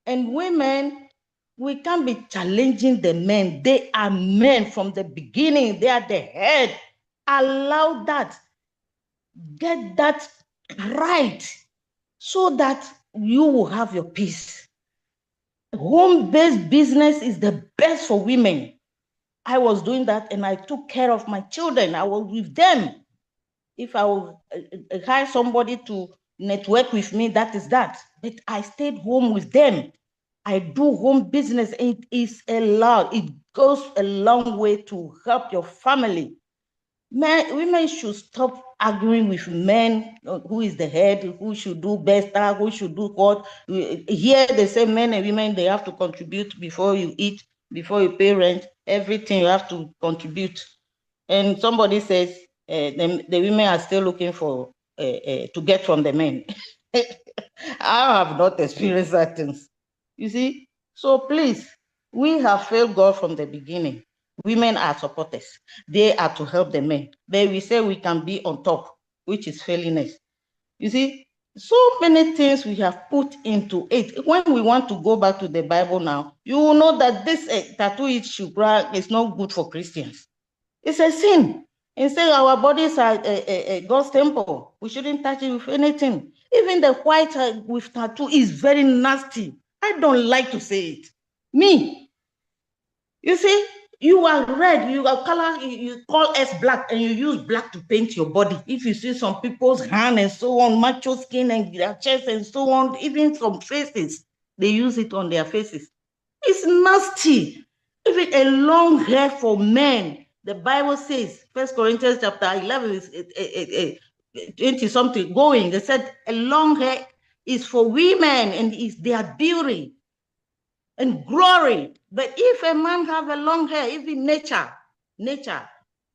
And women, we can't be challenging the men. They are men from the beginning. They are the head. Allow that. Get that right so that you will have your peace. Home-based business is the best for women. I was doing that and I took care of my children. I was with them. If I will hire somebody to network with me, that is that. But I stayed home with them. I do home business. It is a lot. It goes a long way to help your family. women should stop arguing with men, who is the head, who should do better, who should do what. Here they say men and women, they have to contribute before you eat, before you pay rent, everything you have to contribute. And somebody says the women are still looking for to get from the men. I have not experienced that things. You see? So please, we have failed God from the beginning. Women are supporters. They are to help the men. But we say we can be on top, which is failing us. You see, so many things we have put into it. When we want to go back to the Bible now, you will know that this tattoo issue is not good for Christians. It's a sin. Instead, our bodies are God's temple. We shouldn't touch it with anything. Even the white with tattoo is very nasty. I don't like to say it. Me, you see, you are red, you are color, you call us black, and you use black to paint your body. If you see some people's hand and so on, macho skin and their chest and so on, even some faces, they use it on their faces. It's nasty. Even a long hair for men, the Bible says, 1 Corinthians chapter 11 is 20 something going. They said a long hair is for women and is their beauty and glory. But if a man have a long hair, even nature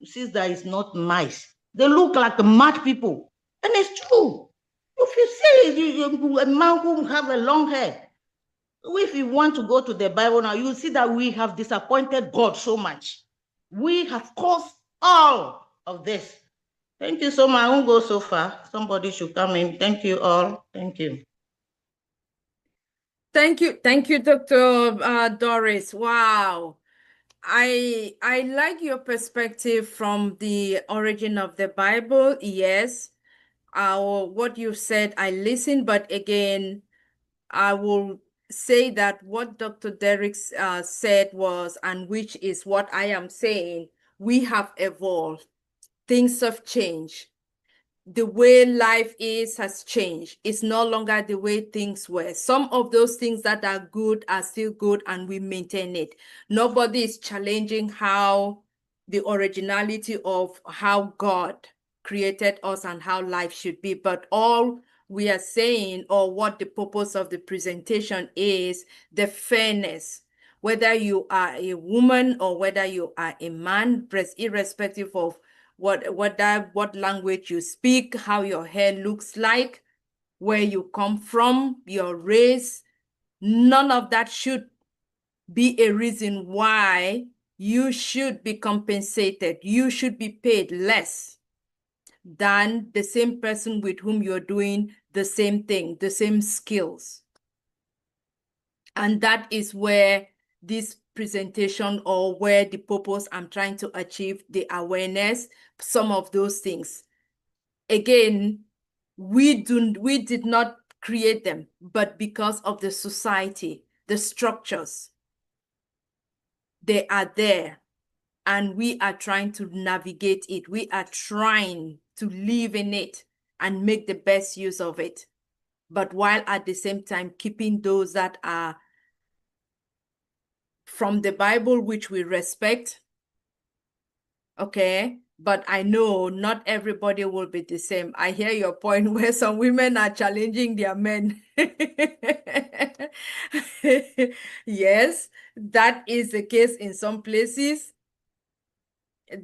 sees that it's not nice. They look like mad people. And it's true. If you see a man who have a long hair, if you want to go to the Bible now, you see that we have disappointed God so much. We have caused all of this. Thank you so much. I won't go so far. Somebody should come in. Thank you all. Thank you. Thank you, Dr. Doris. Wow. I like your perspective from the origin of the Bible. Yes, what you said, I listened, but again, I will say that what Dr. Derrick said was, and which is what I am saying, we have evolved. Things have changed. The way life has changed. It's no longer the way things were. Some of those things that are good are still good, and we maintain it. Nobody is challenging how the originality of how God created us and how life should be. But all we are saying, or what the purpose of the presentation is, the fairness. Whether you are a woman or whether you are a man, irrespective of what language you speak, how your hair looks like, where you come from, your race, none of that should be a reason why you should be compensated. You should be paid less than the same person with whom you're doing the same thing, the same skills. And that is where this presentation, or where the purpose I'm trying to achieve, the awareness, some of those things. Again, we did not create them, but because of the society, the structures, they are there, and we are trying to navigate it. We are trying to live in it and make the best use of it, but while at the same time keeping those that are from the Bible, which we respect. Okay, but I know not everybody will be the same. I hear your point where some women are challenging their men. Yes, that is the case in some places.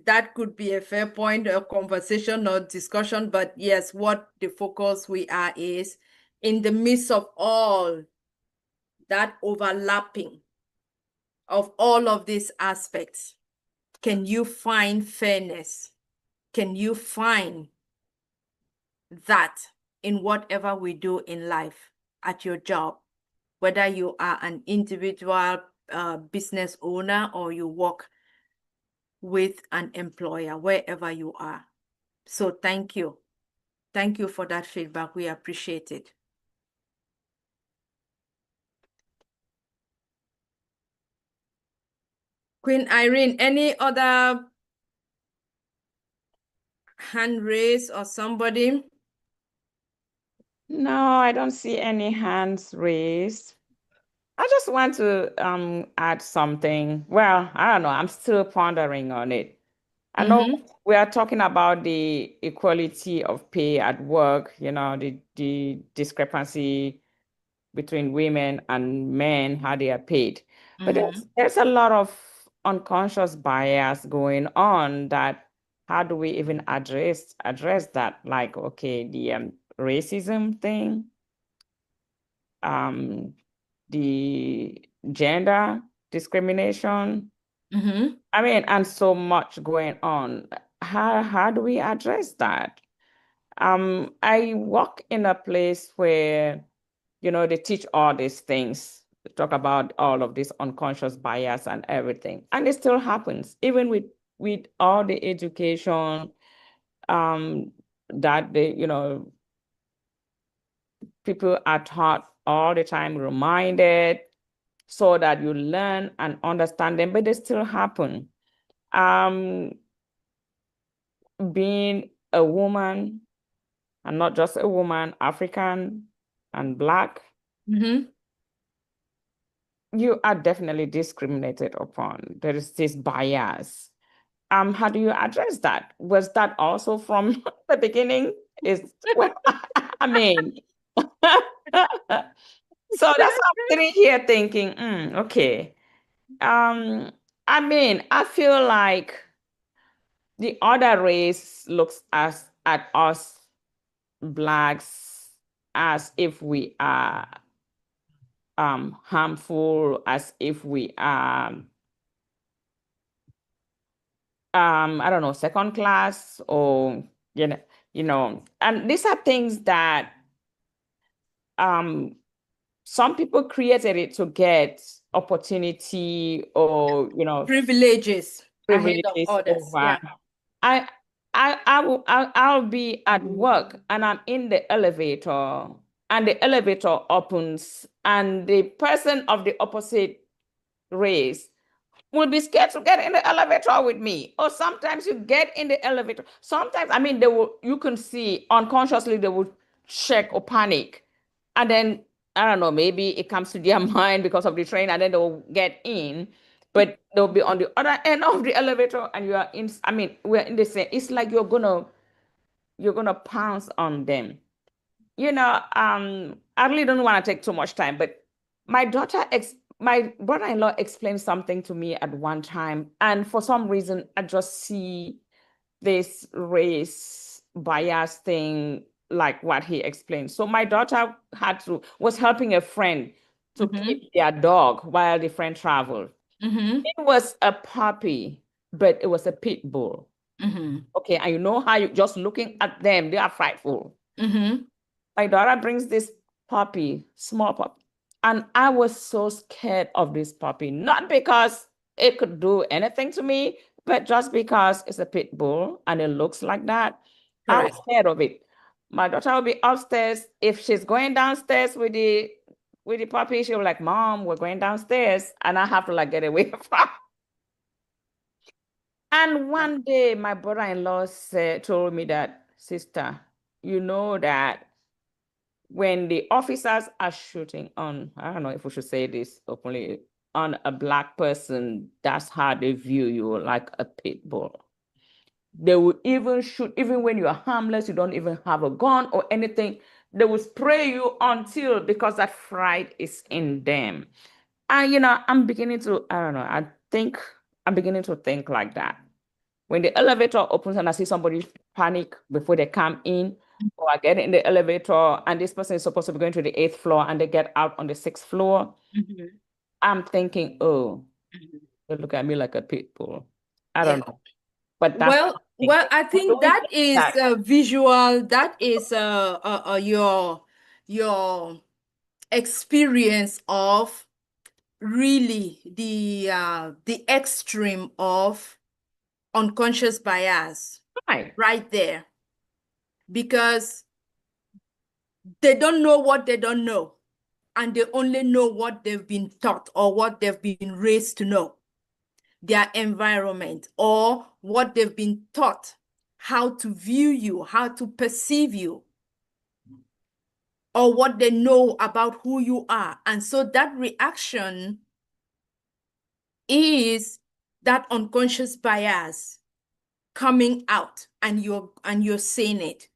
That could be a fair point of conversation or discussion, but yes, what the focus we are is in the midst of all that overlapping of all of these aspects. Can you find fairness? Can you find that in whatever we do in life, at your job, whether you are an individual business owner or you work with an employer, wherever you are? So thank you. Thank you for that feedback. We appreciate it. Queen Irene, any other hand raised or somebody? No, I don't see any hands raised. I just want to add something. Well, I don't know. I'm still pondering on it. I know we are talking about the equality of pay at work, you know, the discrepancy between women and men, how they are paid. But there's a lot of unconscious bias going on that how do we even address that? Like, okay, the racism thing, the gender discrimination. I mean, and so much going on. How do we address that? I work in a place where, you know, they teach all these things, they talk about all of this unconscious bias and everything. And it still happens, even with all the education that they, you know, people are taught all the time, reminded so that you learn and understand them, but they still happen. Being a woman, and not just a woman, African and Black, you are definitely discriminated upon. There is this bias. How do you address that? Was that also from the beginning? Well, I mean, so that's what I'm sitting here thinking, okay. I mean, I feel like the other race looks at us Blacks as if we are harmful, as if we are I don't know, second class, or you know, and these are things that some people created it to get opportunity, or privileges ahead of privileges others. over. I'll be at work and I'm in the elevator and the elevator opens and the person of the opposite race will be scared to get in the elevator with me. Or sometimes you get in the elevator. Sometimes, I mean, you can see unconsciously they will check or panic. And then, I don't know, maybe it comes to their mind because of the train and then they'll get in. But they'll be on the other end of the elevator and you are in, I mean, we're in the same, it's like you're gonna pounce on them. I really don't want to take too much time, but my brother-in-law explained something to me at one time, and for some reason, I just see this race bias thing like what he explained. So my daughter was helping a friend to keep their dog while the friend traveled. It was a puppy, but it was a pit bull. Okay, and you know how you just looking at them, they are frightful. My daughter brings this puppy, small puppy, and I was so scared of this puppy, not because it could do anything to me, but just because it's a pit bull and it looks like that. I was scared of it. My daughter will be upstairs. If she's going downstairs with the puppy, she'll be like, "Mom, we're going downstairs," and I have to like get away from her. And one day, my brother-in-law told me that, "Sister, you know that when the officers are shooting on, I don't know if we should say this openly, on a Black person, that's how they view you, like a pit bull. They will even shoot, even when you are harmless, you don't even have a gun or anything. They will spray you because that fright is in them." And, I'm beginning to, I don't know, I'm beginning to think like that. When the elevator opens and I see somebody panic before they come in, or I get in the elevator and this person is supposed to be going to the 8th floor and they get out on the 6th floor, I'm thinking, oh, they look at me like a pit bull. I don't know. But that's well, I think that is visual. That is your experience of really the extreme of unconscious bias right there, because they don't know what they don't know, and they only know what they've been taught or what they've been raised to know, their environment, or what they've been taught how to view you, how to perceive you, or what they know about who you are. And so that reaction is that unconscious bias coming out and you're saying it.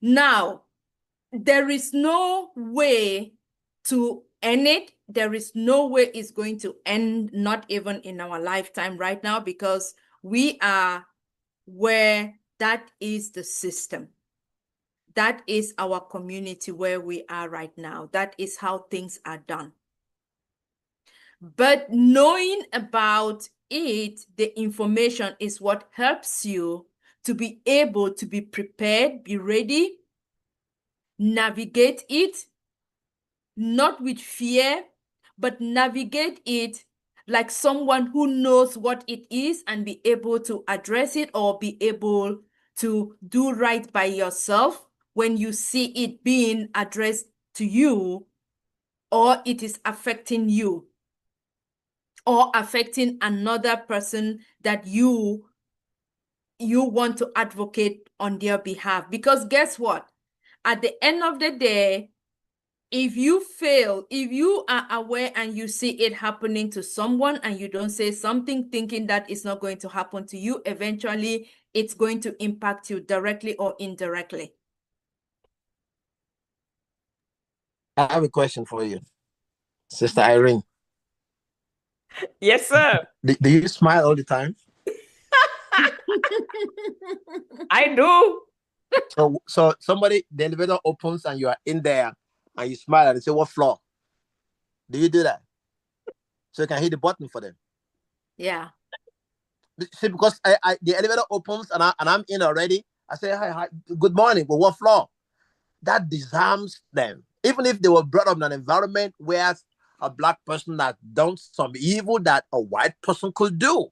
Now, there is no way to end it. There is no way it's going to end, not even in our lifetime right now, because we are where that is the system. That is our community where we are right now. That is how things are done. But knowing about it, the information is what helps you to be able to be prepared, be ready, navigate it, not with fear, but navigate it like someone who knows what it is and be able to address it or be able to do right by yourself when you see it being addressed to you or it is affecting you or affecting another person that you want to advocate on their behalf. Because guess what? At the end of the day, if you fail, if you are aware and you see it happening to someone and you don't say something thinking that it's not going to happen to you, eventually it's going to impact you directly or indirectly. I have a question for you, Sister Irene. Yes, sir. Do you smile all the time? I do. So somebody, the elevator opens and you are in there and you smile and they say, what floor? Do you do that? So you can hit the button for them. Yeah. See, because the elevator opens and I'm in already. I say, hi, good morning, but what floor? That disarms them. Even if they were brought up in an environment where a black person that done some evil that a white person could do.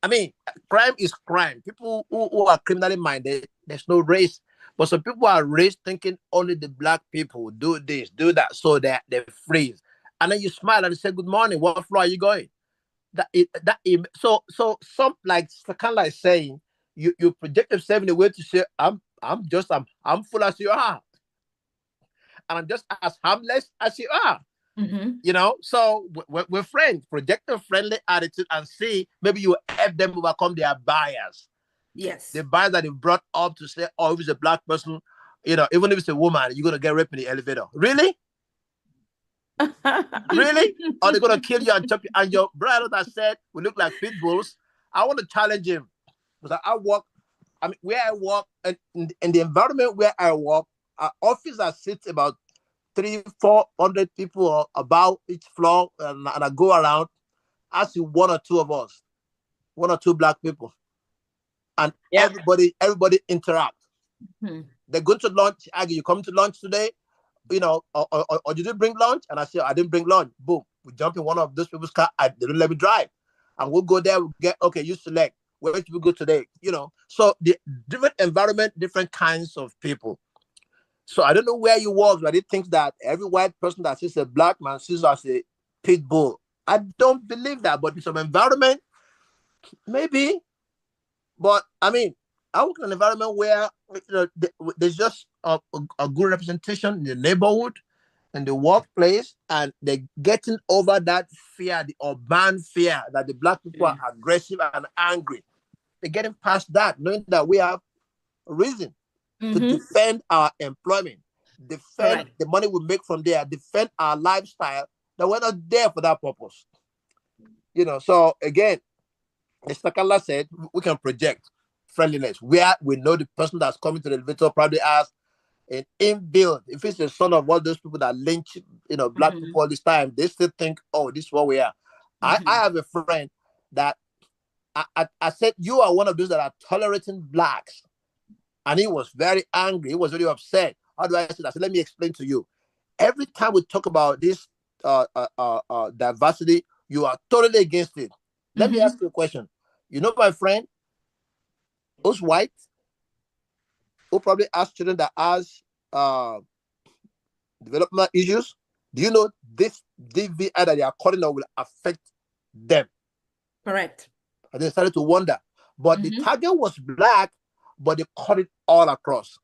I mean, crime is crime. People who are criminally minded, there's no race. But some people are raised thinking only the black people do this, do that, so they freeze. And then you smile and you say, good morning, what floor are you going? So some like Kanla is saying, you project yourself in a way to say, I'm full as you are. And I'm just as harmless as you are. Mm-hmm. You know, so we're friends. Project a friendly attitude and see maybe you help them overcome their bias. Yes. The bias that they brought up to say, oh, if it's a black person, you know, even if it's a woman, you're gonna get raped in the elevator. Really? Really? Or they're gonna kill you and chop you? And your brother that said we look like pit bulls. I want to challenge him because where I work, and in the environment where I work, our office that sits about 300-400 people or about each floor, and I go around, I see one or two of us, one or two black people, and everybody interact. Hmm. They go to lunch. Aggie, you come to lunch today? You know, or did you bring lunch? And I say, I didn't bring lunch. Boom, we jump in one of those people's car. They don't let me drive, and we'll go there. We get, okay, you select where should we go today. You know, so the different environment, different kinds of people. So I don't know where you work, but it thinks that every white person that sees a black man sees us a pit bull. I don't believe that, but in some environment, maybe. But I mean, I work in an environment where, you know, there's just a good representation in the neighborhood, in the workplace, and they're getting over that fear, the urban fear that the black people are aggressive and angry. They're getting past that, knowing that we have a reason to defend our employment, defend the money we make from there, defend our lifestyle, that we're not there for that purpose. You know, so again, as Kanla said, we can project friendliness where we know the person that's coming to the elevator probably has an inbuilt, if it's the son of one of those people that lynch, you know, black people all this time, they still think, oh, this is what we are. I have a friend that I said, you are one of those that are tolerating blacks. And he was very angry. He was very upset. How do I say that? I said, let me explain to you. Every time we talk about this diversity, you are totally against it. Let me ask you a question. You know my friend who's white, who probably has children that has developmental issues. Do you know this DVI that they are calling out will affect them? Correct. And they started to wonder. But the target was black, but they cut it all across.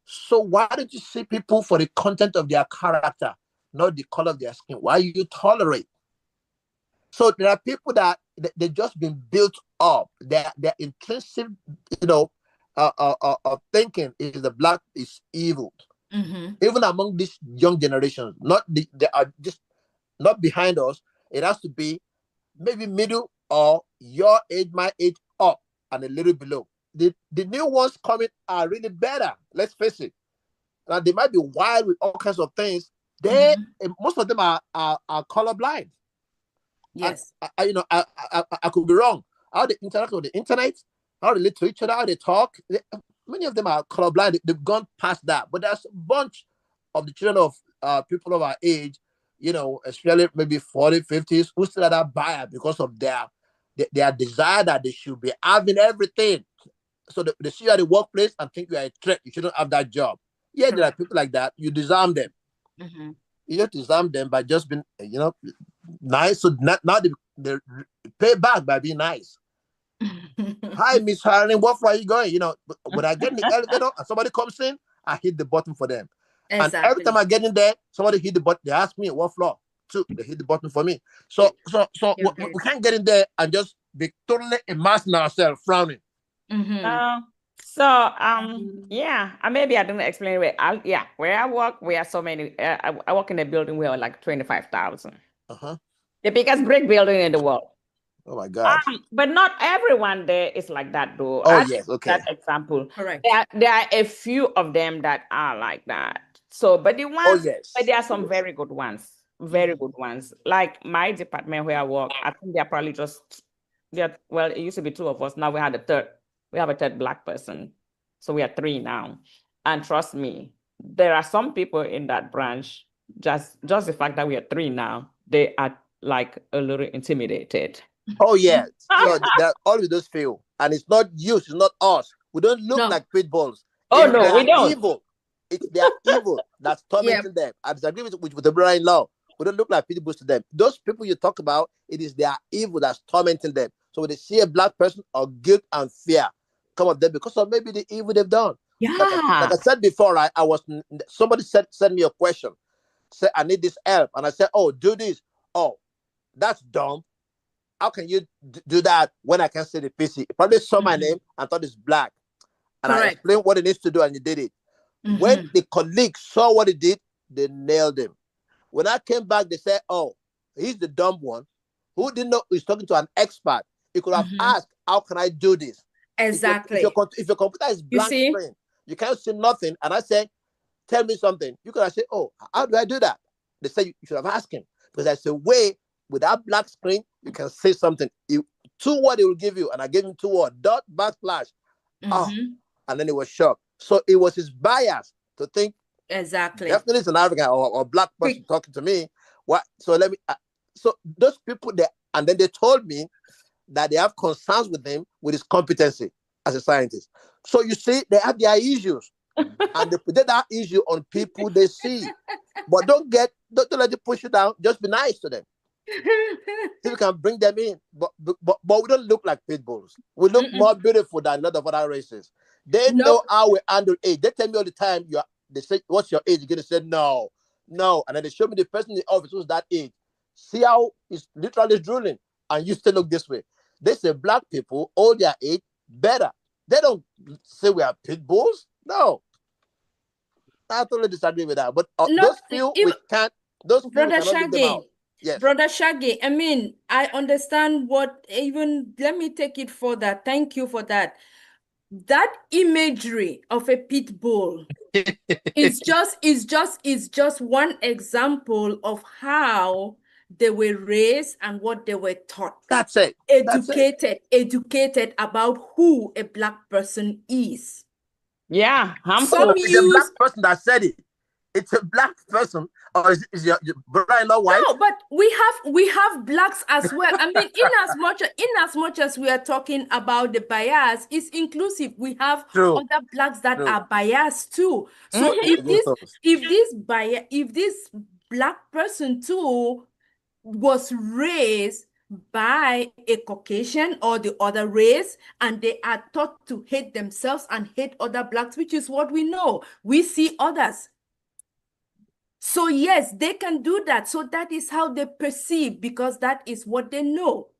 So why don't you see people for the content of their character, not the color of their skin? Why you tolerate? So there are people that they've just been built up. Their intrinsic, thinking is the black is evil. Even among these young generations, they are just not behind us. It has to be maybe middle or your age, my age, up and a little below. The new ones coming are really better. Let's face it. Now they might be wild with all kinds of things. Most of them are colorblind. Yes. I could be wrong. How they interact with the internet, how they relate to each other, how they talk. Many of them are colorblind. They've gone past that. But there's a bunch of the children of people of our age, especially maybe 40s, 50s, who still are that buyer because of their desire that they should be having everything. So they see you at the workplace and think you are a threat. You shouldn't have that job. Yeah, there are people like that. You disarm them. You just disarm them by just being, nice. So now they pay back by being nice. Hi, Miss Harlan, what floor are you going? When I get in the elevator and somebody comes in, I hit the button for them. Exactly. And every time I get in there, somebody hit the button. They ask me what floor. Too. They hit the button for me. So we can't get in there and just be totally immersing ourselves, frowning. Maybe I didn't explain it. Where I work, we are so many. I work in a building where like 25,000. The biggest brick building in the world. Oh my God! But not everyone there is like that, though. Oh yes, okay. That example. Correct. There are a few of them that are like that. So, but the ones, but there are some very good ones. Very good ones. Like my department where I work, I think they're probably it used to be two of us. Now we have a third black person. So we are three now. And trust me, there are some people in that branch, just the fact that we are three now, they are like a little intimidated. Oh yeah. So that always those feel. And it's not you, it's not us. We don't look like pit bulls. Oh no, we don't. Evil. They are evil that's tormenting them. I disagree with the brother-in-law. We don't look like pit bulls to them. Those people you talk about, it is their evil that's tormenting them. So when they see a black person, or guilt and fear come up them because of maybe the evil they've done. Yeah. Like I said before, somebody sent me a question. Said, I need this help. And I said, oh, do this. Oh, that's dumb. How can you do that when I can see the PC? You probably saw my name and thought it's black. And I explained what it needs to do and he did it. When the colleagues saw what he did, they nailed him. When I came back, they said, oh, he's the dumb one who didn't know he's talking to an expert. He could have asked, how can I do this? Exactly. If your computer is blank screen, you can't see nothing. And I say, tell me something. You could have said, oh, how do I do that? They say you should have asked him. Because there's a way with that black screen, you can say something. 2 words it will give you. And I gave him 2 words, dot, backslash. And then he was shocked. So it was his bias to think definitely it's an African or black person talking to me. What? So so those people there, and then they told me that they have concerns with him with his competency as a scientist. So you see, they have their issues, and they put that issue on people they see. But don't let it push you down. Just be nice to them. So we can bring them in, but we don't look like pit bulls. We look more beautiful than a lot of other races. They know how we handle age. They tell me all the time, they say, what's your age? You're gonna say no. And then they show me the person in the office who's that age. See how he's literally drooling, and you still look this way. They say black people, all their age, better. They don't say we are pit bulls. No. I totally disagree with that. But those few we can't. Those few Brother we cannot leave them out. Yes. Brother Shaggy, I mean, I understand let me take it further. Thank you for that. That imagery of a pit bull is just one example of how they were raised and what they were taught. That's it. Educated about who a black person is. Yeah. It's a black person that said it. It's a black person, or is your brother-in-law white? No, but we have blacks as well. I mean, in as much as we are talking about the bias, it's inclusive. We have other blacks that are biased too. So if this black person too was raised by a Caucasian or the other race, and they are taught to hate themselves and hate other blacks, which is what we know. We see others. So yes, they can do that. So that is how they perceive, because that is what they know.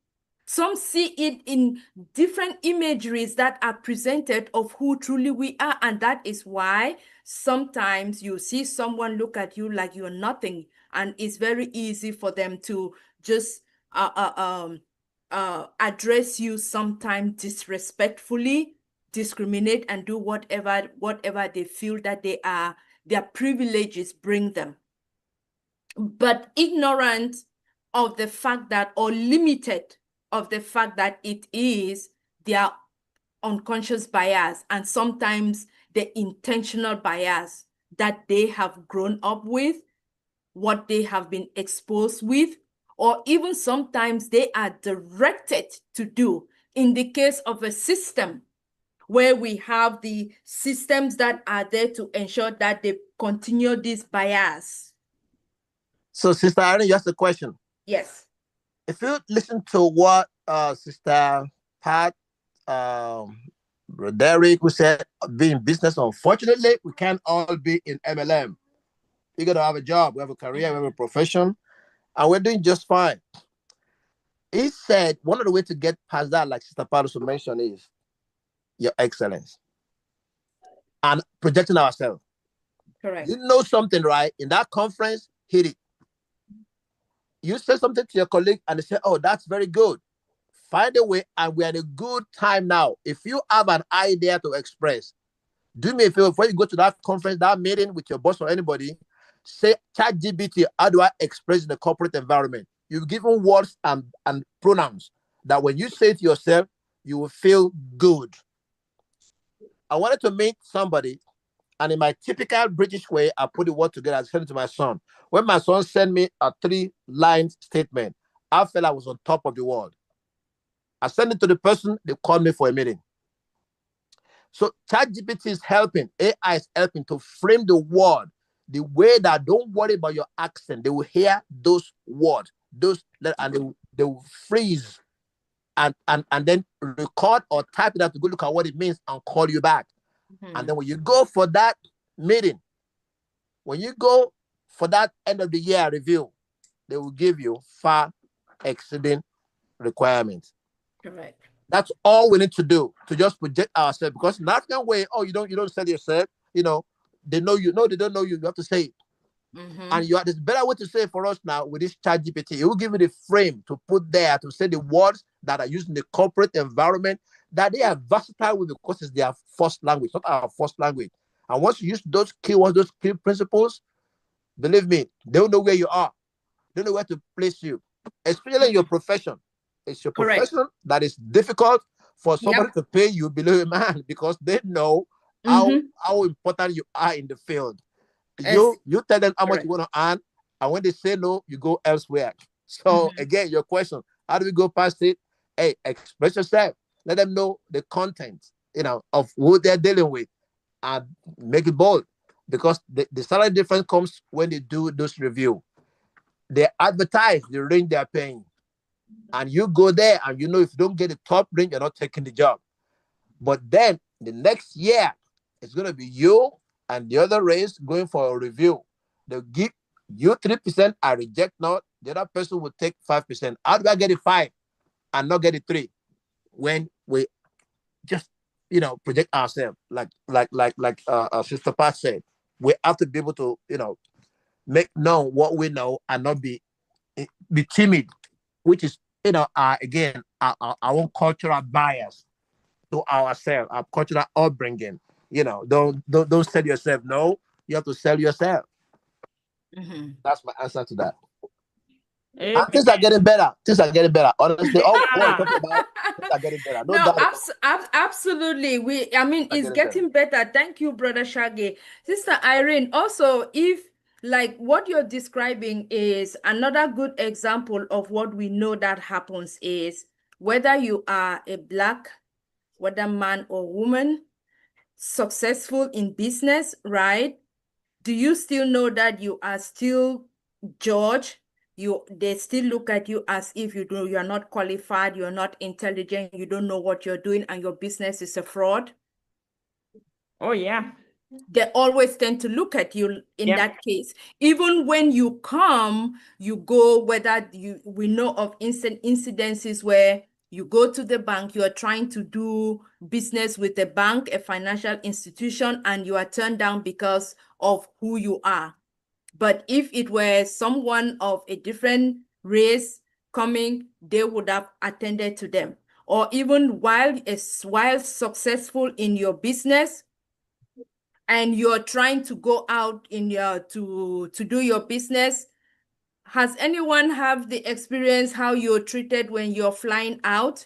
Some see it in different imageries that are presented of who truly we are. And that is why sometimes you see someone look at you like you're nothing. And it's very easy for them to just address you sometimes disrespectfully, discriminate, and do whatever they feel that their privileges bring them. But ignorant of the fact that, or limited of the fact that it is their unconscious bias and sometimes the intentional bias that they have grown up with, what they have been exposed with, or even sometimes they are directed to do. In the case of a system where we have the systems that are there to ensure that they continue this bias. So, Sister Irene, you asked the question. Yes. If you listen to what Sister Pat, Derek, who said, be in business, unfortunately, we can't all be in MLM. You got to have a job, we have a career, we have a profession, and we're doing just fine. He said one of the ways to get past that, like Sister Pat also mentioned, is your excellence and projecting ourselves. Correct. You know something, right? In that conference, hit it. You say something to your colleague and they say, oh, that's very good. Find a way, and we're in a good time now. If you have an idea to express, do me a favor, before you go to that conference, that meeting with your boss or anybody, say, ChatGPT, how do I express in the corporate environment? You've given words and pronouns that when you say it to yourself, you will feel good. I wanted to meet somebody, and in my typical British way, I put the word together. I sent it to my son. When my son sent me a 3-line statement, I felt I was on top of the world. I sent it to the person, they called me for a meeting. So ChatGPT is helping, AI is helping to frame the word the way that don't worry about your accent. They will hear those words, and they will freeze and then record or type it out to go look at what it means and call you back. And then when you go for that meeting, when you go for that end of the year review, they will give you far exceeding requirements. Correct. That's all we need to do, to just project ourselves. Because in African way, oh, you don't sell yourself. They know you. No, they don't know you. You have to say it. And there's a better way to say it for us now with this ChatGPT. It will give you the frame to put there to say the words that are used in the corporate environment, that they are versatile with, because it's their first language, not our first language. And once you use those keywords, those key principles, believe me, they don't know where you are. They don't know where to place you, especially in your profession. It's your profession that is difficult for somebody to pay you below a man, because they know how important you are in the field. You tell them how much you want to earn, and when they say no, you go elsewhere. So again, your question, how do we go past it? Hey, express yourself. Let them know the content, of who they're dealing with, and make it bold. Because the salary difference comes when they do those review. They advertise the range they're paying. And you go there, and if you don't get the top range, you're not taking the job. But then the next year, it's going to be you and the other race going for a review. They'll give you 3%, I reject not. The other person will take 5%. How do I get it 5 and not get it 3? When we just, project ourselves, like Sister Pat said, we have to be able to, make known what we know and not be timid, which is, again, our own cultural bias to ourselves, our cultural upbringing. Don't sell yourself. No, you have to sell yourself. That's my answer to that. And things are getting better. Honestly, all what we're talking about, things are getting better. No, absolutely. It's getting better. Thank you, Brother Shaggy. Sister Irene, also, if like what you're describing is another good example of what we know that happens is whether you are a Black, whether man or woman, successful in business, right? Do you still know that you are still judged? They still look at you as if you're not qualified, you're not intelligent, you don't know what you're doing, and your business is a fraud? Oh, yeah. They always tend to look at you in that case. Even when you come, you go, we know of incidences where You go to the bank, you are trying to do business with a bank, a financial institution, and you are turned down because of who you are. But if it were someone of a different race coming, they would have attended to them. Or even while successful in your business, and you're trying to go out in your to do your business, has anyone have the experience how you're treated when you're flying out?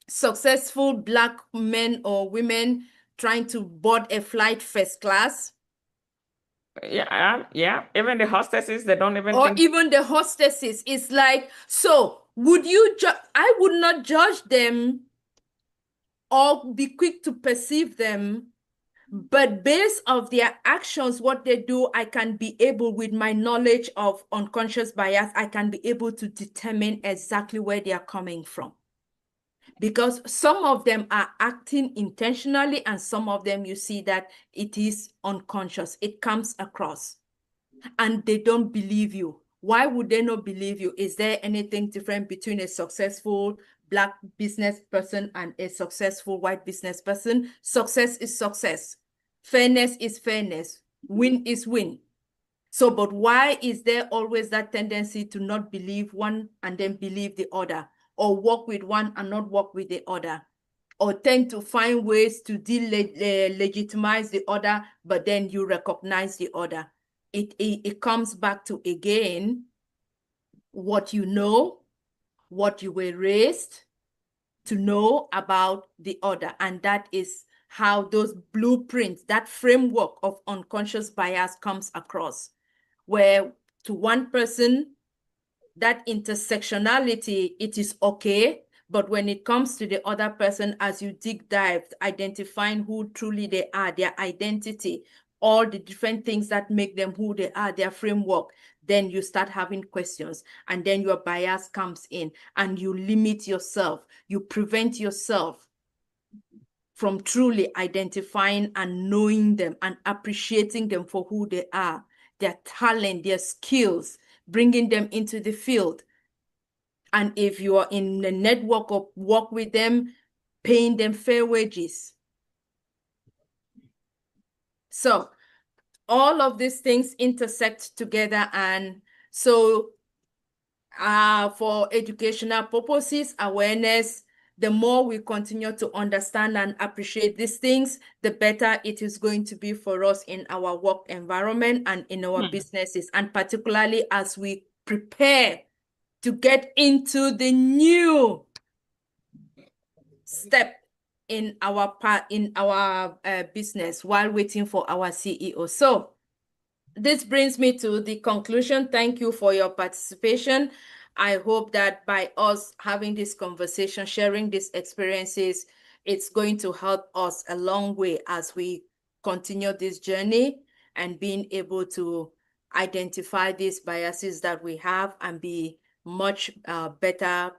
Successful Black men or women trying to board a flight first class. Yeah, yeah. Even the hostesses, they don't even Or think. even the hostesses. It's like, so would you I would not judge them or be quick to perceive them, but based of their actions, what they do, I can be able, with my knowledge of unconscious bias, I can be able to determine exactly where they are coming from. Because some of them are acting intentionally, and some of them you see that it is unconscious. It comes across, and they don't believe you. Why would they not believe you? Is there anything different between a successful Black business person and a successful white business person? Success is success. Fairness is fairness. Win is win. So, but why is there always that tendency to not believe one and then believe the other, or work with one and not work with the other, or tend to find ways to legitimize the other, but then you recognize the other? It comes back to, again, what you know, what you were raised to know about the other. And that is how those blueprints, that framework of unconscious bias comes across, where to one person, that intersectionality, it is okay. But when it comes to the other person, as you dive, identifying who truly they are, their identity, all the different things that make them who they are, their framework, then you start having questions, and then your bias comes in, and you limit yourself, you prevent yourself from truly identifying and knowing them and appreciating them for who they are, their talent, their skills, bringing them into the field. And if you are in a network of work with them, paying them fair wages. So all of these things intersect together. And so for educational purposes, awareness, the more we continue to understand and appreciate these things, the better it is going to be for us in our work environment and in our businesses, and particularly as we prepare to get into the new step in our business while waiting for our CEO. So this brings me to the conclusion. Thank you for your participation. I hope that by us having this conversation, sharing these experiences, it's going to help us a long way as we continue this journey, and being able to identify these biases that we have and be much better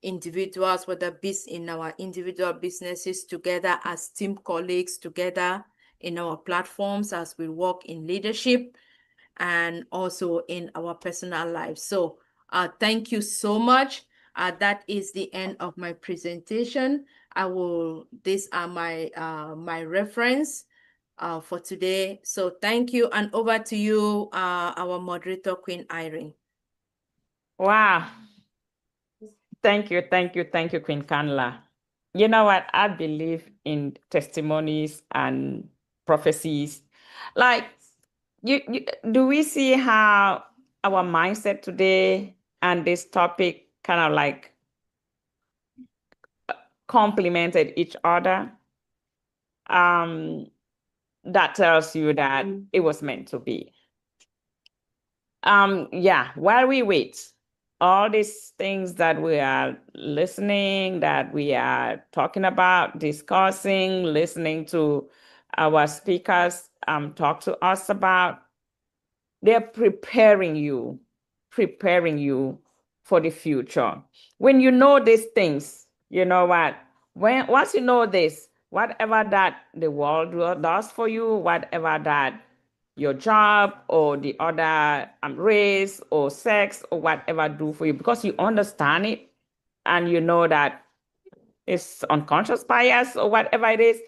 individuals, whether in our individual businesses, together as team colleagues, together in our platforms as we work in leadership, and also in our personal lives. So thank you so much. That is the end of my presentation. These are my reference for today. So thank you, and over to you, our moderator, Queen Irene. Wow. Thank you, Queen Kanla. You know what? I believe in testimonies and prophecies. Like, do we see how our mindset today and this topic kind of like complemented each other? That tells you that it was meant to be. Yeah, while we wait, all these things that we are listening, that we are talking about, discussing, listening to our speakers talk to us about, they're preparing you for the future. When you know these things, you know what? Once you know this, whatever that the world does for you, whatever that your job or the other race or sex or whatever do for you, because you understand it, and you know that it's unconscious bias or whatever it is,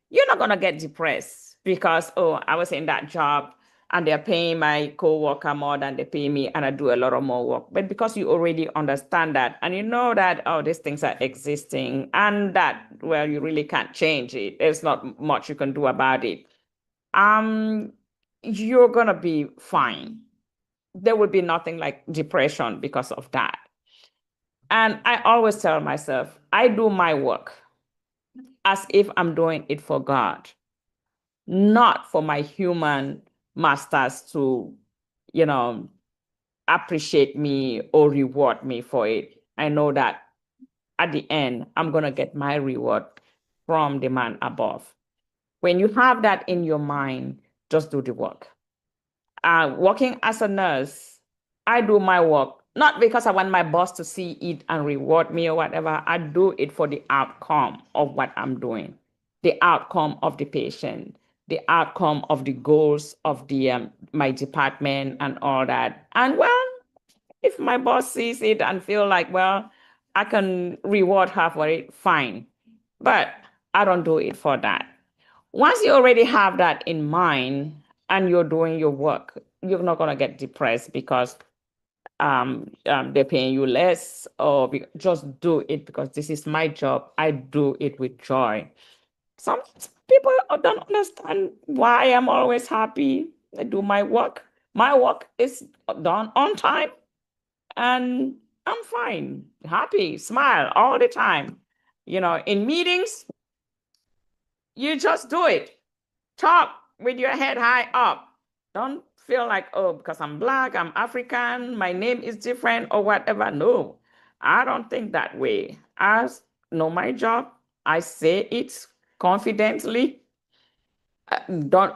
you're not going to get depressed because, oh, I was in that job and they're paying my coworker more than they pay me and I do a lot of more work. But because you already understand that and you know that, oh, these things are existing and that, well, you really can't change it. There's not much you can do about it. You're going to be fine. There will be nothing like depression because of that. And I always tell myself, I do my work as if I'm doing it for God, not for my human masters to, appreciate me or reward me for it. I know that at the end, I'm going to get my reward from the man above. When you have that in your mind, just do the work. Working as a nurse, I do my work, not because I want my boss to see it and reward me or whatever. I do it for the outcome of what I'm doing, the outcome of the patient, the outcome of the goals of the my department and all that. And well, if my boss sees it and feel like, well, I can reward her for it, fine. But I don't do it for that. Once you already have that in mind and you're doing your work, you're not going to get depressed because they're paying you less, or just do it because this is my job. I do it with joy. Some people don't understand why I'm always happy. I do my work. My work is done on time and I'm fine, happy, smile all the time. In meetings, you just do it. Talk with your head high up. Don't feel like, oh, because I'm Black, I'm African, my name is different or whatever. No, I don't think that way. I know my job. I say it confidently. Don't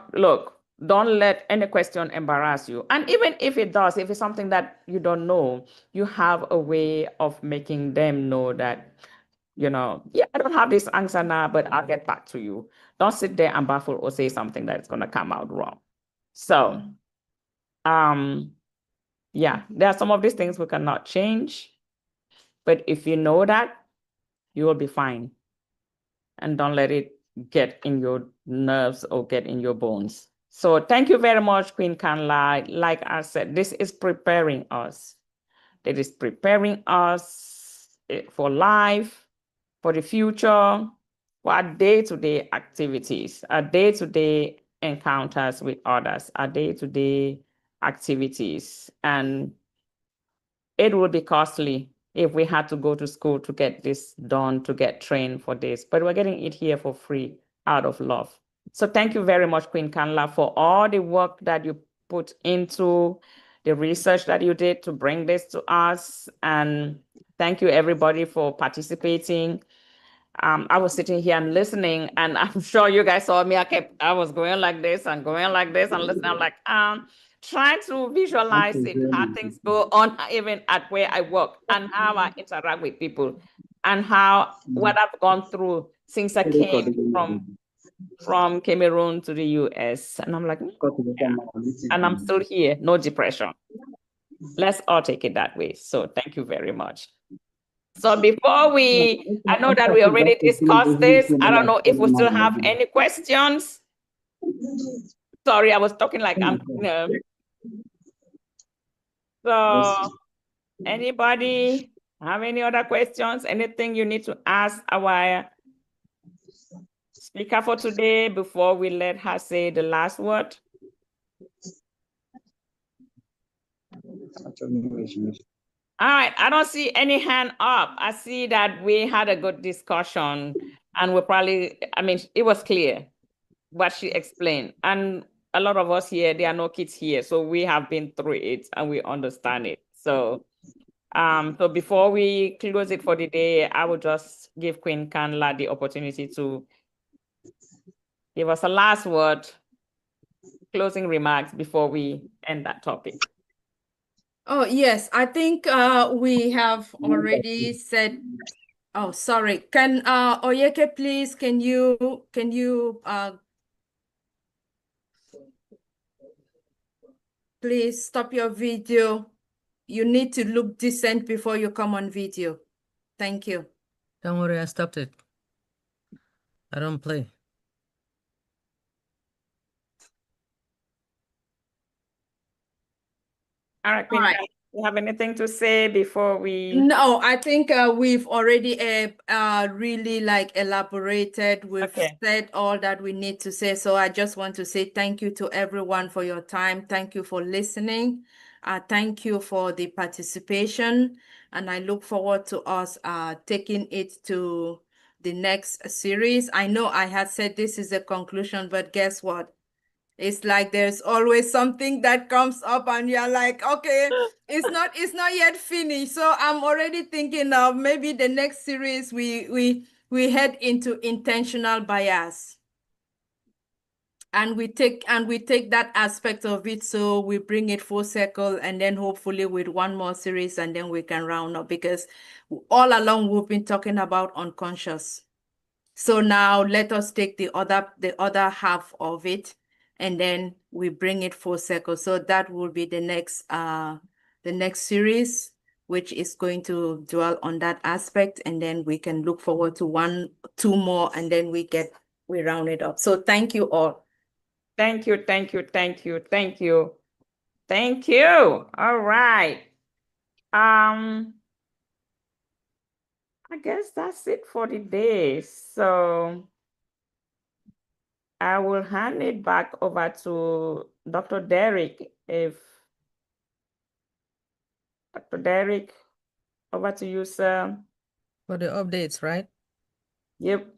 let any question embarrass you. And even if it does, if it's something that you don't know, you have a way of making them know that, yeah, I don't have this answer now, but I'll get back to you. Don't sit there and baffle or say something that's going to come out wrong. So, yeah, there are some of these things we cannot change, but if you know that, you will be fine. And don't let it get in your nerves or get in your bones. So thank you very much, Queen Kanla. Like I said, this is preparing us. It is preparing us for life, for the future, for our day-to-day activities, our day-to-day encounters with others, our day-to-day activities. And it would be costly if we had to go to school to get this done, to get trained for this, but we're getting it here for free out of love. So thank you very much, Queen Kanla, for all the work that you put into the research that you did to bring this to us. And thank you everybody for participating. I was sitting here and listening, and I'm sure you guys saw me. I was going like this and going like this and listening. I'm like, trying to visualize it, how things go on, even at where I work, and how I interact with people, and how what I've gone through since I came from Cameroon to the US. And I'm like, yeah. And I'm still here, no depression. Let's all take it that way. So thank you very much. So before I know that we already discussed this. I don't know if we still have any questions. Sorry, I was talking like I'm. So anybody have any other questions? Anything you need to ask our speaker for today before we let her say the last word? All right, I don't see any hand up. I see that we had a good discussion and it was clear what she explained. And a lot of us here, there are no kids here, so we have been through it and we understand it. So, so before we close it for the day, I will just give Queen Kanla the opportunity to give us a last word, closing remarks before we end that topic. Oh, yes, I think we have already said, oh, sorry. Can Oyeke, please, can you please stop your video? You need to look decent before you come on video. Thank you. Don't worry, I stopped it. I don't play. All right, Queen, you have anything to say before we? No, I think we've already really like elaborated. We've said all that we need to say. So I just want to say thank you to everyone for your time. Thank you for listening. Thank you for the participation. And I look forward to us taking it to the next series. I know I had said this is a conclusion, but guess what? It's like there's always something that comes up and you're like, okay, it's not yet finished. So I'm already thinking of maybe the next series we head into intentional bias. And we take that aspect of it, so we bring it full circle, and then hopefully with one more series, and then we can round up, because all along we've been talking about unconscious. So now let us take the other half of it, and then we bring it full circle. So that will be the next series, which is going to dwell on that aspect, and then we can look forward to 2 more, and then we round it up. So thank you all. Thank you, thank you, thank you, thank you, thank you. All right. I guess that's it for the day. So I will hand it back over to Dr. Derek. Dr. Derek, over to you, sir. For the updates, right? Yep.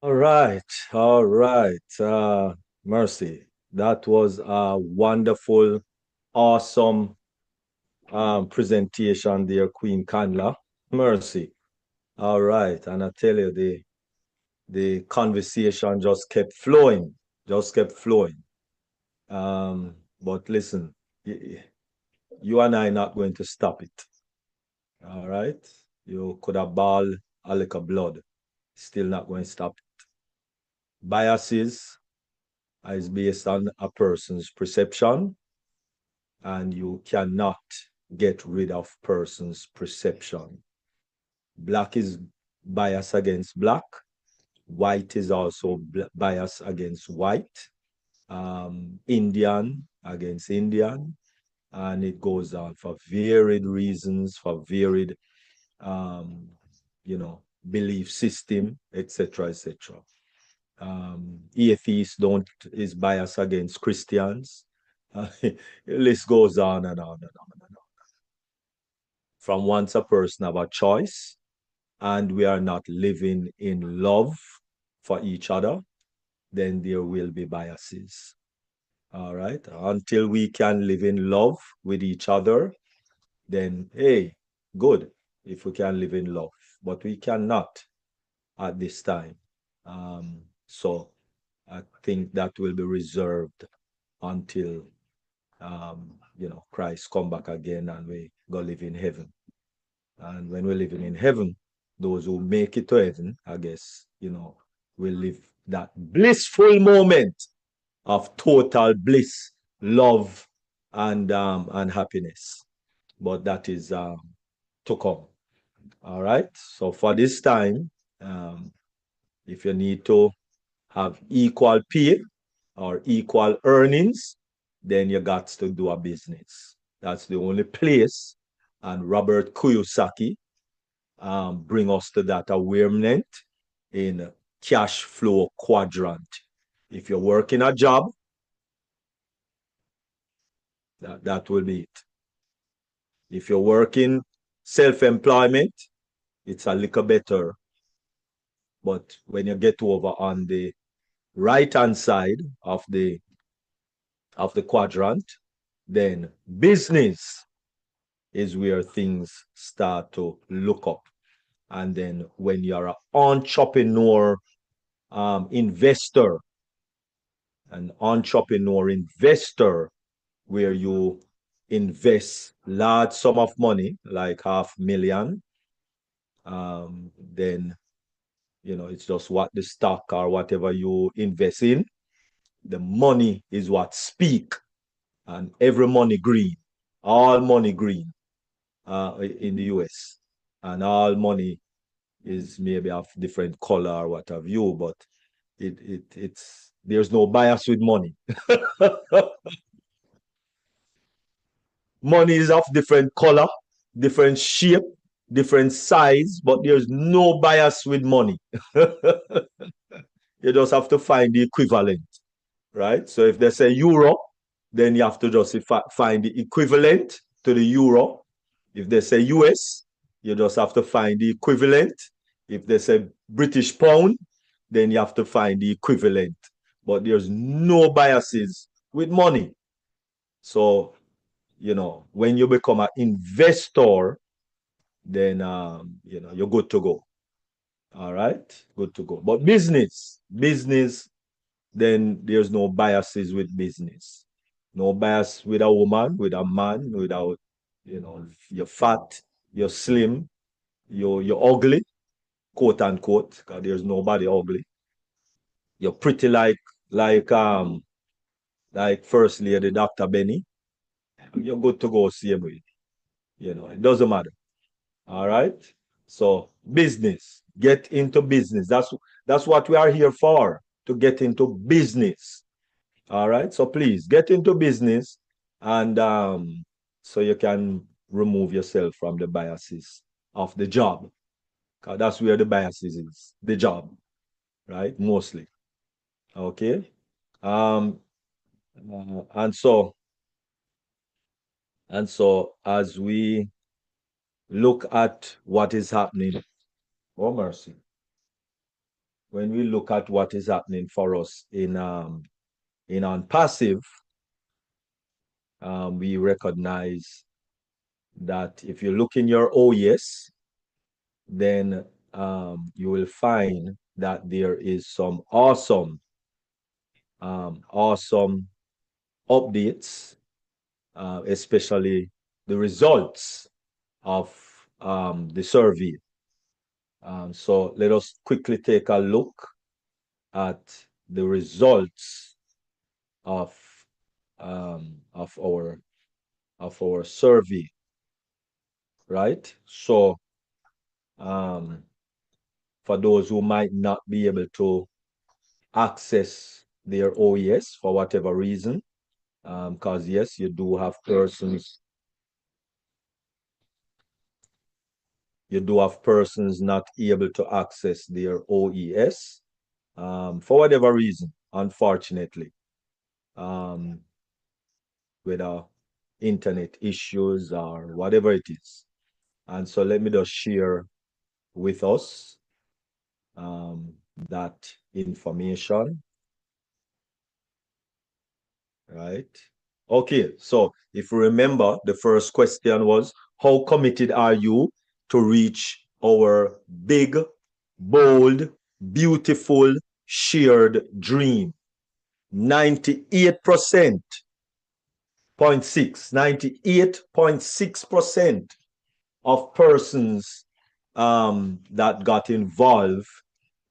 All right. Mercy. That was a wonderful, awesome presentation there, Queen Kanla. Mercy. All right. And I tell you, the conversation just kept flowing. But listen, you and I not going to stop it. All right? You could have ball a lick of blood. Still not going to stop it. Biases is based on a person's perception, and you cannot get rid of person's perception. Black is bias against black. White is also bias against white. Indian against Indian. And it goes on for varied reasons, for varied, belief system, etc., etc. Atheists is biased against Christians. The list goes on and on and on and on. From once a person have a choice, and we are not living in love for each other, then there will be biases. All right. Until we can live in love with each other, then hey, good, if we can live in love. But we cannot at this time. So I think that will be reserved until Christ come back again and we go live in heaven. And when we're living in heaven, those who make it to heaven, I guess, will live that blissful moment of total bliss, love, and happiness. But that is to come. All right. So for this time, if you need to have equal pay or equal earnings, then you got to do a business. That's the only place. And Robert Kiyosaki bring us to that awareness in cash flow quadrant. If you're working a job, that will be it. If you're working self-employment, it's a little better. But when you get over on the right-hand side of the quadrant, then business is where things start to look up. And then when you're an entrepreneur investor, where you invest large sum of money, like $500,000, then it's just what the stock or whatever you invest in. The money is what speak, and every money green, all money green. in the US, and all money is maybe of different color or what have you, but it's there's no bias with money. Money is of different color, different shape, different size, but there's no bias with money. You just have to find the equivalent, right? So if they say euro, then you have to just find the equivalent to the euro. If they say US, you just have to find the equivalent. If they say British pound, then you have to find the equivalent. But there's no biases with money. So, you know, when you become an investor, then, you know, you're good to go. All right, good to go. But business, then there's no biases with business. No bias with a woman, with a man, without, you know, you're fat, you're slim, you're ugly, quote unquote, because there's nobody ugly. You're pretty like First Lady Dr. Benny. You're good to go same way. You know, it doesn't matter. All right. So business, get into business. That's what we are here for, to get into business. All right. So please get into business, and so you can remove yourself from the biases of the job. Because that's where the biases is, the job, right? Mostly. Okay. And so as we look at what is happening, oh mercy, when we look at what is happening for us in ONPASSIVE, we recognize that if you look in your OES, then you will find that there is some awesome updates, especially the results of the survey. So let us quickly take a look at the results of our survey, right? So for those who might not be able to access their OES for whatever reason, because yes, you do have persons not able to access their OES for whatever reason, unfortunately, whether internet issues or whatever it is. And so let me just share with us that information, right? Okay, so if you remember, the first question was, how committed are you to reach our big, bold, beautiful, shared dream? 98.6% of persons that got involved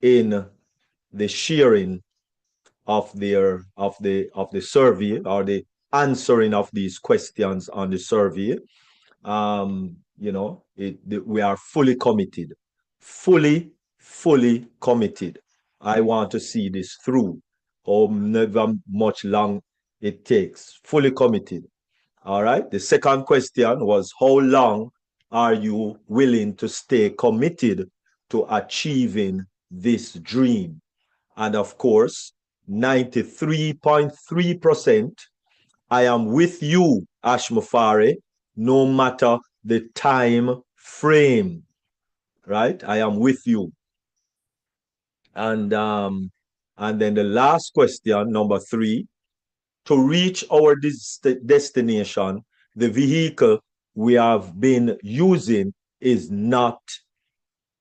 in the sharing of the survey, or the answering of these questions on the survey, you know, we are fully committed, fully committed. I want to see this through, however much long it takes. Fully committed. All right. The second question was, how long are you willing to stay committed to achieving this dream? And of course, 93.3%, I am with you, Ashmafare, no matter the time frame, right? I am with you. And then the last question, number 3, to reach our destination, the vehicle we have been using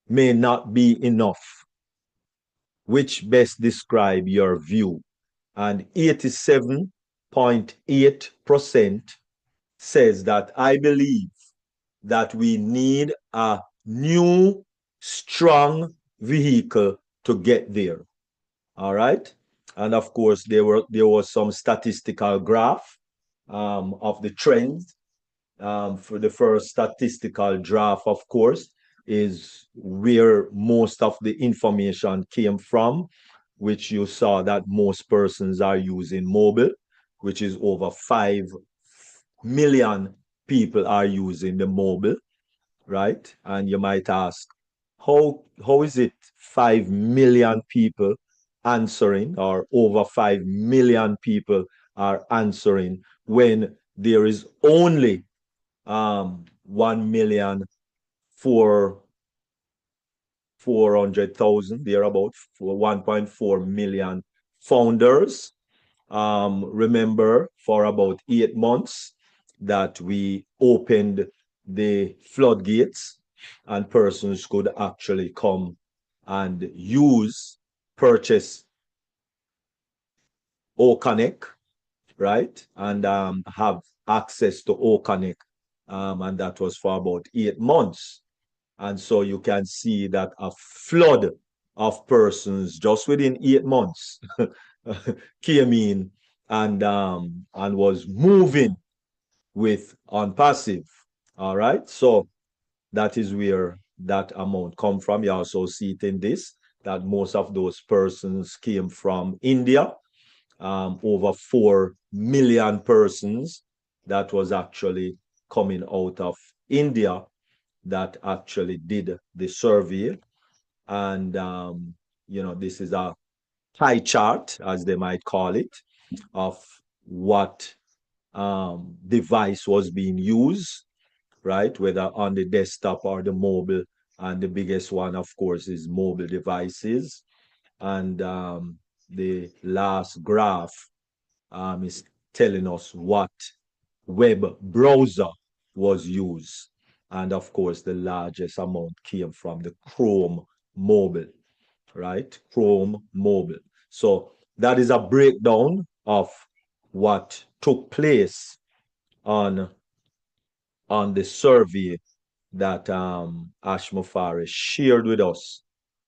may not be enough. Which best describe your view? And 87.8% says that I believe that we need a new, strong vehicle to get there. All right. And of course, there was some statistical graph of the trends for the first statistical draft, of course, is where most of the information came from, which you saw that most persons are using mobile, which is over 5 million people are using the mobile, right? And you might ask, how is it 5 million people answering, or over 5 million people are answering, when there is only 1,000,000 400,000, thereabout, for 1.4 million founders. Remember, for about 8 months that we opened the floodgates and persons could actually come and purchase OConnect, right? And have access to OConnect. And that was for about 8 months. And so you can see that a flood of persons just within 8 months came in and was moving with ONPASSIVE. All right. So that is where that amount come from. You also see it in this, that most of those persons came from India. Over 4 million persons that was actually coming out of India that actually did the survey. And, this is a pie chart, as they might call it, of what device was being used, right? Whether on the desktop or the mobile. And the biggest one, of course, is mobile devices. And the last graph is telling us what web browser was used. And of course, the largest amount came from the Chrome mobile, right? Chrome mobile. So that is a breakdown of what took place on the survey that Ashma Faris shared with us,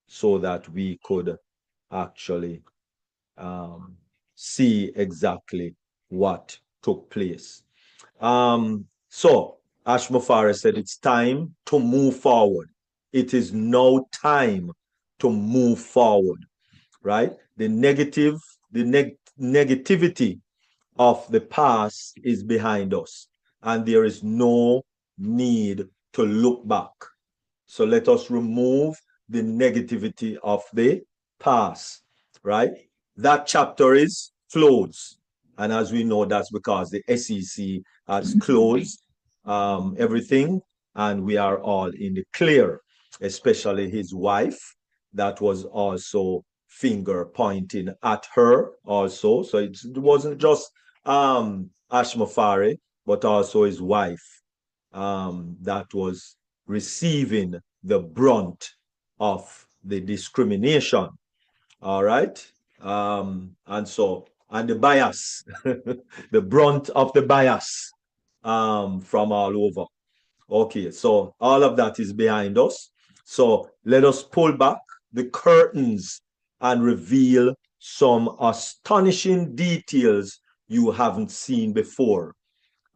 so that we could actually see exactly what took place. So Ashma Faris said it's time to move forward. It is now time to move forward, right? The negativity of the past is behind us, and there is no need to look back. So let us remove the negativity of the past, right? That chapter is closed. And as we know, that's because the SEC has closed everything, and we are all in the clear, especially his wife, that was also finger pointing at her also. So it wasn't just Ashma Faris, but also his wife that was receiving the brunt of the discrimination. All right. And the bias, the brunt of the bias from all over. Okay, so all of that is behind us. So let us pull back the curtains and reveal some astonishing details you haven't seen before.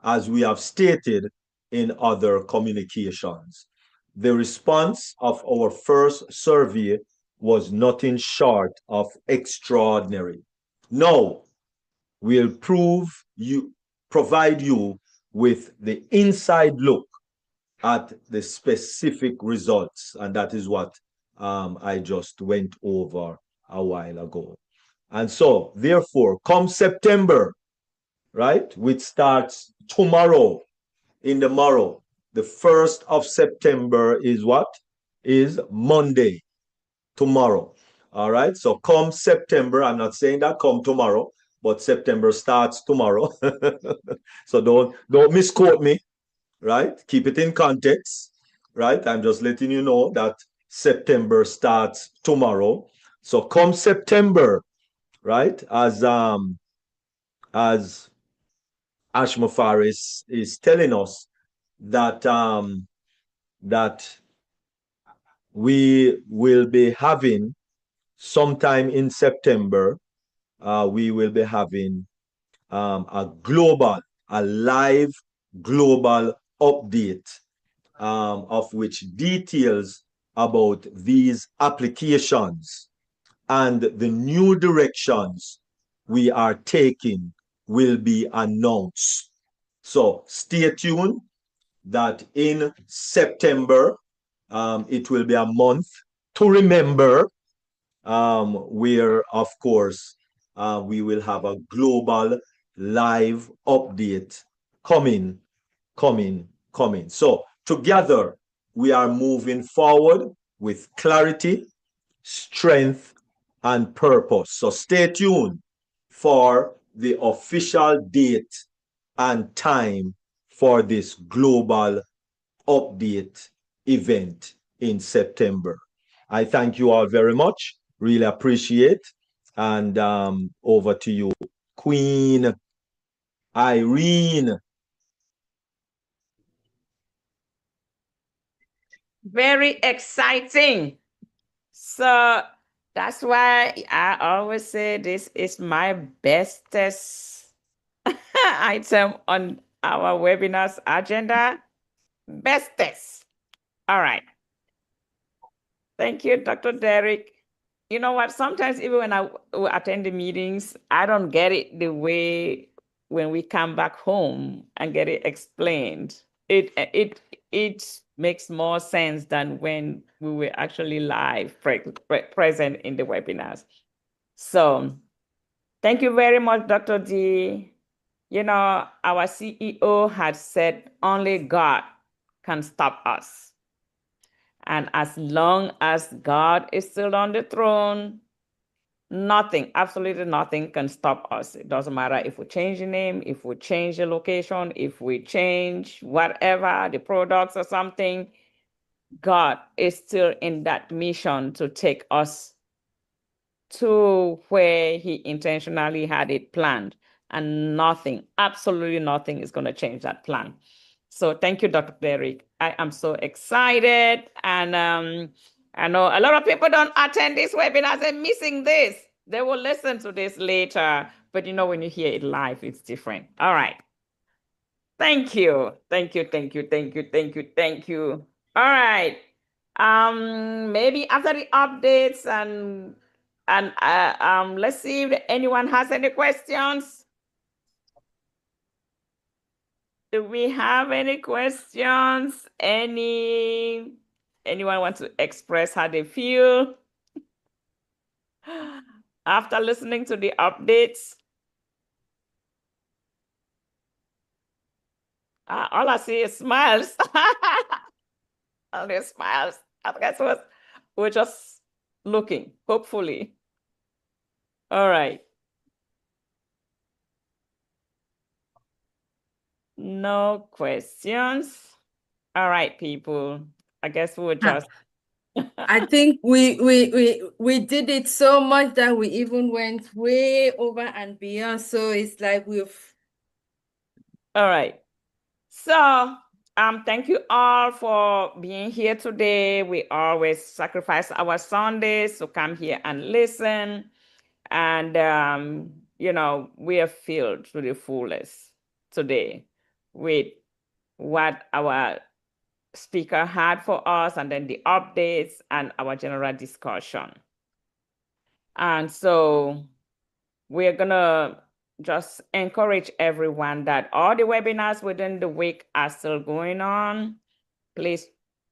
As we have stated in other communications, the response of our first survey was nothing short of extraordinary. Now, we'll provide you with the inside look at the specific results, and that is what I just went over a while ago. And so, therefore, come September, right, which starts tomorrow, in the morrow, the 1st of September is what? Is Monday, tomorrow. All right, so come September, I'm not saying that come tomorrow, but September starts tomorrow. So don't misquote me, right? Keep it in context, right? I'm just letting you know that September starts tomorrow. So come September, right? As Ashma Faris is telling us that that we will be having sometime in September. We will be having a live global update, of which details about these applications and the new directions we are taking will be announced. So stay tuned that in September, it will be a month to remember, where, of course, we will have a global live update coming, coming. So together, we are moving forward with clarity, strength, and purpose. So stay tuned for the official date and time for this global update event in September. I thank you all very much. Really appreciate. And over to you, Queen Irene. Very exciting. So that's why I always say this is my bestest item on our webinars agenda. Bestest. All right. Thank you, Dr. Derek. You know what? Sometimes even when I attend the meetings, I don't get it the way when we come back home and get it explained. It makes more sense than when we were actually live present in the webinars. So thank you very much, Dr. D. You know, our CEO had said only God can stop us. And as long as God is still on the throne, nothing, absolutely nothing can stop us. It doesn't matter if we change the name, if we change the location, if we change whatever, the products or something, God is still in that mission to take us to where he intentionally had it planned. And nothing, absolutely nothing is going to change that plan. So thank you, Dr. Derek. I am so excited. And I know a lot of people don't attend this webinar. They're missing this. They will listen to this later. But you know, when you hear it live, it's different. All right. Thank you. Thank you. Thank you. Thank you. Thank you. Thank you. All right. Maybe after the updates and let's see if anyone has any questions. Do we have any questions? Anyone want to express how they feel after listening to the updates? All I see is smiles. All the smiles. I guess we're just looking, hopefully. All right. No questions. All right, people. I guess we'll just. I think we did it so much that we even went way over and beyond. So it's like we've. All right. So thank you all for being here today. We always sacrifice our Sundays to come here and listen. And you know, we are filled to the fullest today with what our speaker had for us, and then the updates and our general discussion. And so we're gonna just encourage everyone that all the webinars within the week are still going on. Please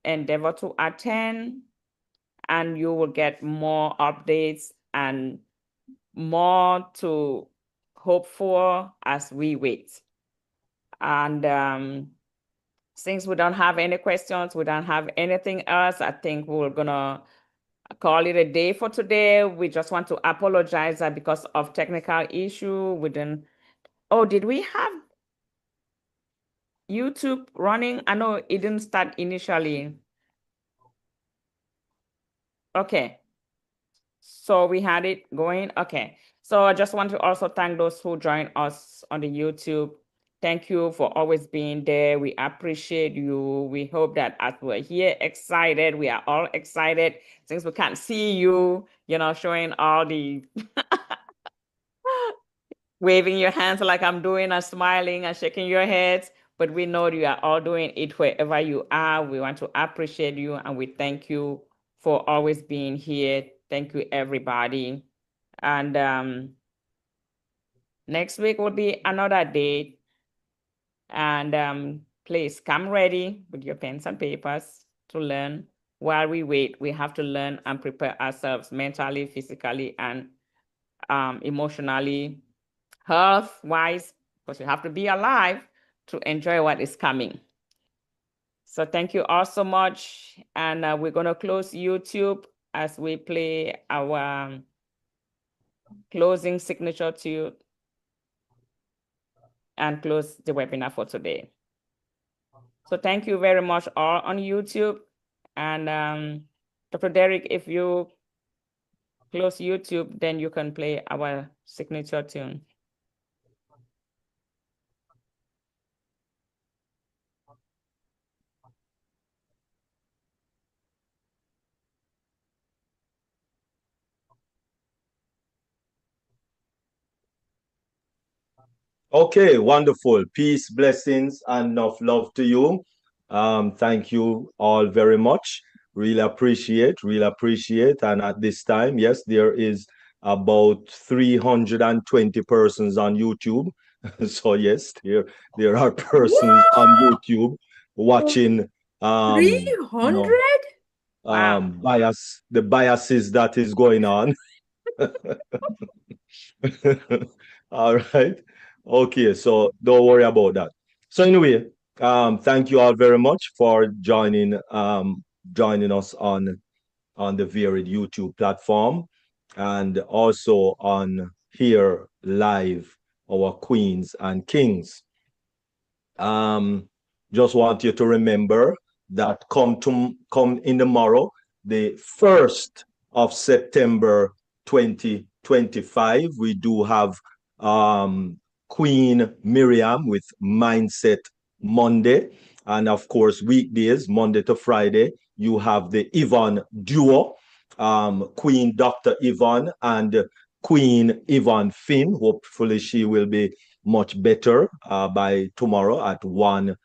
endeavor to attend, and you will get more updates and more to hope for as we wait. And since we don't have any questions, we don't have anything else, I think we're gonna call it a day for today. We just want to apologize that because of technical issue, we didn't. Oh, did we have YouTube running? I know it didn't start initially. Okay. So we had it going. Okay. So I just want to also thank those who joined us on the YouTube. Thank you for always being there. We appreciate you. We hope that as we're here excited, we are all excited since we can't see you, you know, showing all the waving your hands like I'm doing and smiling and shaking your heads. but we know you are all doing it wherever you are. We want to appreciate you, and we thank you for always being here. Thank you, everybody. And next week will be another date. And please come ready with your pens and papers to learn. While we wait, we have to learn and prepare ourselves mentally, physically, and emotionally, health-wise, because you have to be alive to enjoy what is coming. So thank you all so much. And we're going to close YouTube as we play our closing signature tune and close the webinar for today. So thank you very much all on YouTube. And Dr. Derek, if you close YouTube, then you can play our signature tune. Okay, wonderful. Peace, blessings, and enough love to you. Thank you all very much. Really appreciate, really appreciate. And at this time, yes, there is about 320 persons on YouTube. So yes, there are persons on YouTube watching you 300? know, Wow. the biases that is going on. All right. Okay, so don't worry about that. So anyway, thank you all very much for joining us on the varied YouTube platform, and also on here live, our queens and kings. Just want you to remember that come in tomorrow, the 1st of September 2025, we do have Queen Miriam with Mindset Monday. And of course, weekdays, Monday to Friday, you have the Yvonne duo, Queen Dr. Yvonne and Queen Yvonne Finn. Hopefully, she will be much better by tomorrow at 1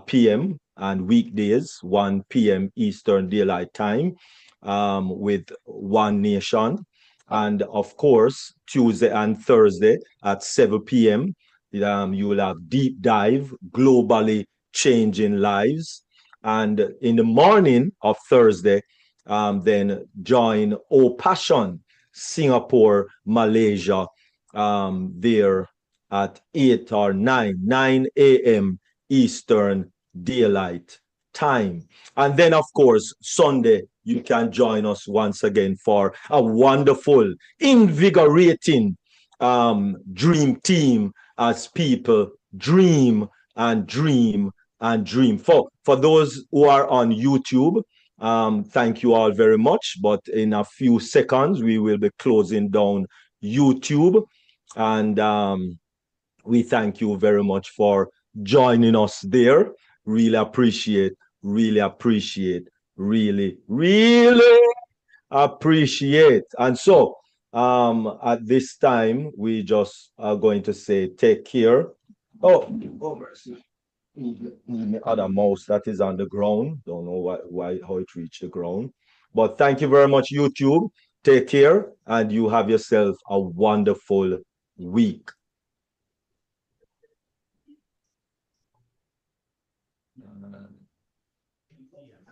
p.m. and weekdays, 1 p.m. Eastern Daylight Time, with One Nation. And of course, Tuesday and Thursday at 7 p.m., you will have Deep Dive, Globally Changing Lives. And in the morning of Thursday, then join O Passion, Singapore, Malaysia, there at 8 or 9 a.m. Eastern Daylight Time. And then, of course, Sunday, you can join us once again for a wonderful, invigorating dream team as people dream and dream and dream. For those who are on YouTube, thank you all very much. But in a few seconds, we will be closing down YouTube. And we thank you very much for joining us there. Really appreciate, really appreciate, really, really appreciate. And so at this time, we just are going to say take care. Oh mercy. Need other mouse that is on the ground. Don't know how it reached the ground. But thank you very much, YouTube. Take care, and you have yourself a wonderful week.